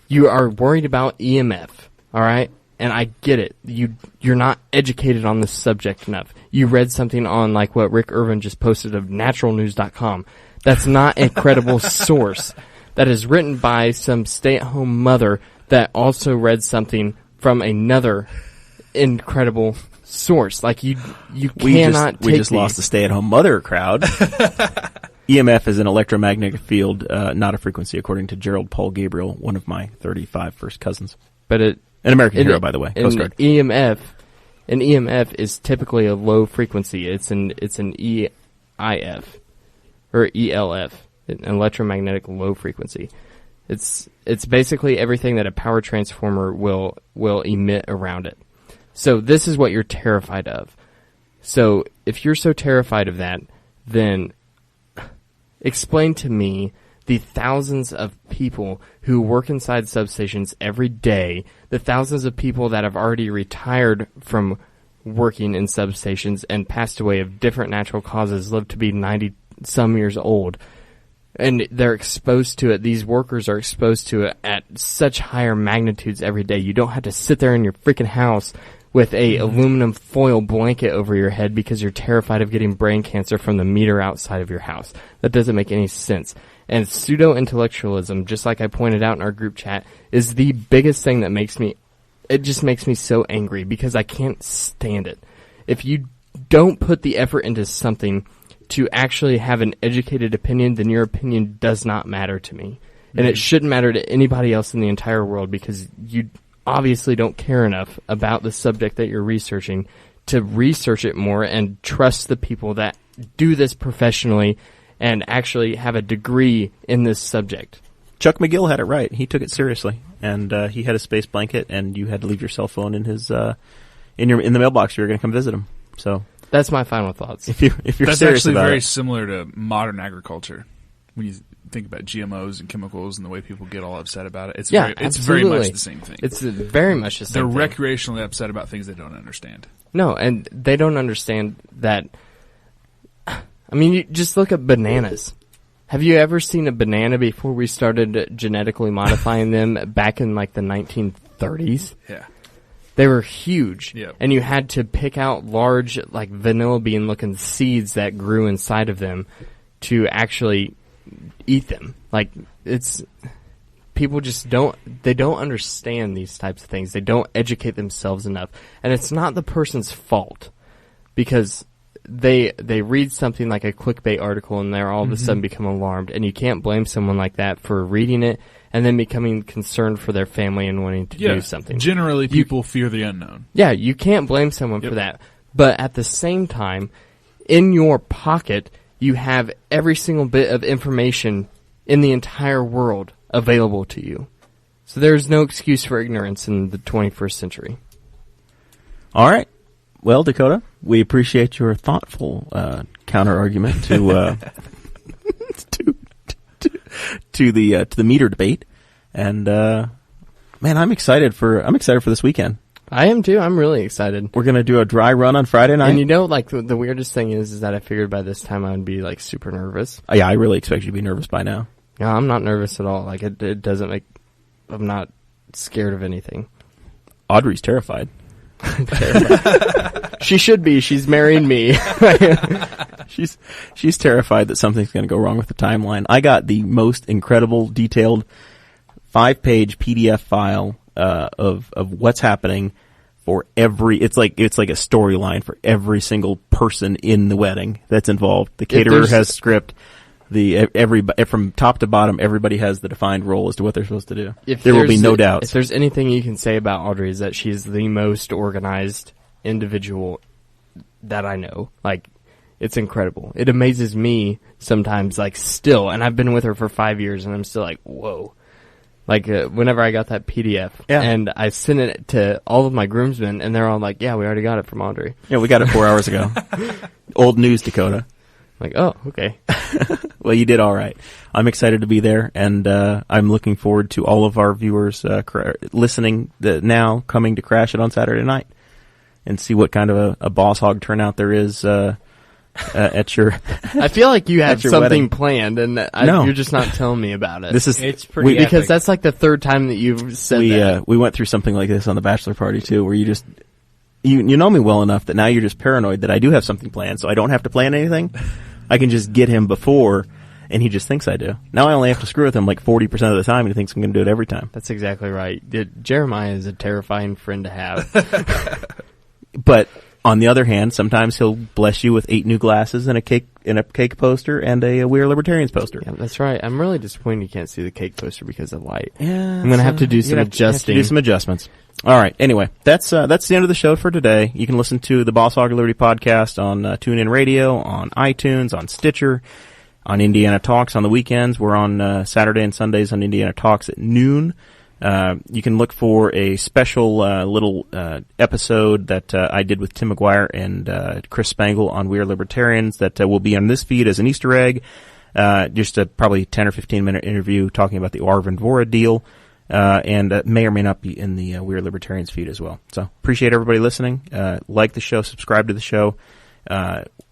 [SPEAKER 6] You are worried about EMF, all right? And I get it. You're not educated on this subject enough. You read something on like what Rick Irvin just posted of naturalnews.com. That's not a credible source. That is written by some stay-at-home mother that also read something from another incredible source. Like you cannot.
[SPEAKER 2] We just lost the stay-at-home mother crowd. EMF is an electromagnetic field, not a frequency, according to Gerald Paul Gabriel, one of my 35 first cousins.
[SPEAKER 6] But an
[SPEAKER 2] American hero, by the way, Coast Guard.
[SPEAKER 6] An EMF is typically a low frequency. It's an EIF or ELF, an electromagnetic low frequency. It's basically everything that a power transformer will emit around it. So this is what you're terrified of. So if you're so terrified of that, then explain to me the thousands of people who work inside substations every day, the thousands of people that have already retired from working in substations and passed away of different natural causes, live to be 90-some years old, and they're exposed to it. These workers are exposed to it at such higher magnitudes every day. You don't have to sit there in your freaking house with a aluminum foil blanket over your head because you're terrified of getting brain cancer from the meter outside of your house. That doesn't make any sense. And pseudo-intellectualism, just like I pointed out in our group chat, is the biggest thing that makes me so angry because I can't stand it. If you don't put the effort into something to actually have an educated opinion, then your opinion does not matter to me. And it shouldn't matter to anybody else in the entire world because you obviously don't care enough about the subject that you're researching to research it more and trust the people that do this professionally and actually have a degree in this subject.
[SPEAKER 2] Chuck McGill had it right. He took it seriously, and he had a space blanket, and you had to leave your cell phone in his in the mailbox if you were going to come visit him. So
[SPEAKER 6] that's my final thoughts.
[SPEAKER 2] If you're
[SPEAKER 4] that's
[SPEAKER 2] serious
[SPEAKER 4] actually
[SPEAKER 2] about
[SPEAKER 4] very
[SPEAKER 2] it.
[SPEAKER 4] similar to modern agriculture when you think about GMOs and chemicals and the way people get all upset about it. It's very much the same thing.
[SPEAKER 6] It's very much the same.
[SPEAKER 4] They're recreationally upset about things they don't understand.
[SPEAKER 6] No, and they don't understand that. I mean, you just look at bananas. Have you ever seen a banana before we started genetically modifying them back in like the 1930s?
[SPEAKER 4] Yeah.
[SPEAKER 6] They were huge.
[SPEAKER 4] Yep.
[SPEAKER 6] And you had to pick out large, like vanilla bean looking seeds that grew inside of them to actually eat them. Like, people just don't understand these types of things. They don't educate themselves enough. And it's not the person's fault because they read something like a clickbait article and they're all of a sudden become alarmed, and you can't blame someone like that for reading it and then becoming concerned for their family and wanting to do something.
[SPEAKER 4] Generally, people fear the unknown.
[SPEAKER 6] Yeah, you can't blame someone for that. But at the same time, in your pocket, you have every single bit of information in the entire world available to you. So there's no excuse for ignorance in the 21st century. All right.
[SPEAKER 2] Well, Dakota, we appreciate your thoughtful counter-argument to to the meter debate, and man, I'm excited for this weekend.
[SPEAKER 6] I am too. I'm really excited.
[SPEAKER 2] We're gonna do a dry run on Friday night,
[SPEAKER 6] and you know, like the weirdest thing is that I figured by this time I would be like super nervous.
[SPEAKER 2] Yeah, I really expect you to be nervous by now.
[SPEAKER 6] No, I'm not nervous at all. Like it doesn't make. I'm not scared of anything.
[SPEAKER 2] Audrey's terrified.
[SPEAKER 6] She should be. She's marrying me.
[SPEAKER 2] She's terrified that something's going to go wrong with the timeline. I got the most incredible, detailed 5-page PDF file of what's happening for every. It's like a storyline for every single person in the wedding that's involved. The caterer has script. From top to bottom, everybody has the defined role as to what they're supposed to do. There will be no doubts.
[SPEAKER 6] If there's anything you can say about Audrey, is that she's the most organized individual that I know. Like, it's incredible. It amazes me sometimes, like, still, and I've been with her for 5 years, and I'm still like, whoa. Like, whenever I got that PDF, and I sent it to all of my groomsmen, and they're all like, yeah, we already got it from Audrey.
[SPEAKER 2] Yeah, we got it 4 hours ago. Old news, Dakota.
[SPEAKER 6] Like, oh, okay.
[SPEAKER 2] Well, you did all right. I'm excited to be there, and I'm looking forward to all of our viewers listening now, coming to Crash It on Saturday night, and see what kind of a boss hog turnout there is at your.
[SPEAKER 6] I feel like you had something
[SPEAKER 2] wedding.
[SPEAKER 6] planned, and
[SPEAKER 2] No.
[SPEAKER 6] you're just not telling me about it.
[SPEAKER 3] It's pretty
[SPEAKER 6] because
[SPEAKER 3] epic.
[SPEAKER 6] that's like the third time that you've said that.
[SPEAKER 2] We went through something like this on the bachelor party too, where you just you know me well enough that now you're just paranoid that I do have something planned, so I don't have to plan anything. I can just get him before, and he just thinks I do. Now I only have to screw with him like 40% of the time, and he thinks I'm going to do it every time.
[SPEAKER 6] That's exactly right. Jeremiah is a terrifying friend to have.
[SPEAKER 2] But on the other hand, sometimes he'll bless you with 8 new glasses and a cake poster and a We Are Libertarians poster.
[SPEAKER 6] Yeah, that's right. I'm really disappointed you can't see the cake poster because of light.
[SPEAKER 2] Yeah,
[SPEAKER 6] I'm going to have to do some adjusting.
[SPEAKER 2] Do some adjustments. All right. Anyway, that's the end of the show for today. You can listen to the Boss Hog of Liberty podcast on TuneIn Radio, on iTunes, on Stitcher, on Indiana Talks on the weekends. We're on Saturday and Sundays on Indiana Talks at noon. You can look for a special little episode that I did with Tim McGuire and Chris Spangle on We Are Libertarians that will be on this feed as an Easter egg. Just a probably 10 or 15-minute interview talking about the Arvin Vohra deal. And may or may not be in the We Are Libertarians feed as well. So appreciate everybody listening. Like the show, subscribe to the show.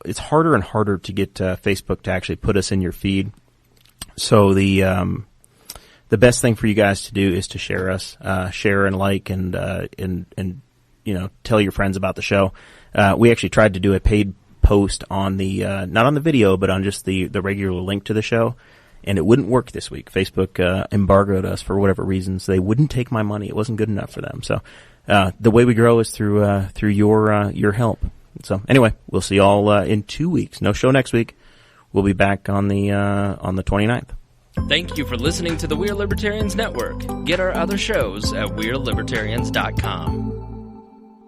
[SPEAKER 2] It's harder and harder to get Facebook to actually put us in your feed. So the best thing for you guys to do is to share us, share and like, and tell your friends about the show. We actually tried to do a paid post on the not on the video, but on just the regular link to the show. And it wouldn't work this week. Facebook embargoed us for whatever reasons. They wouldn't take my money. It wasn't good enough for them. So the way we grow is through your help. So anyway, we'll see y'all in 2 weeks. No show next week. We'll be back on the 29th.
[SPEAKER 1] Thank you for listening to the We Are Libertarians Network. Get our other shows at WeareLibertarians.com.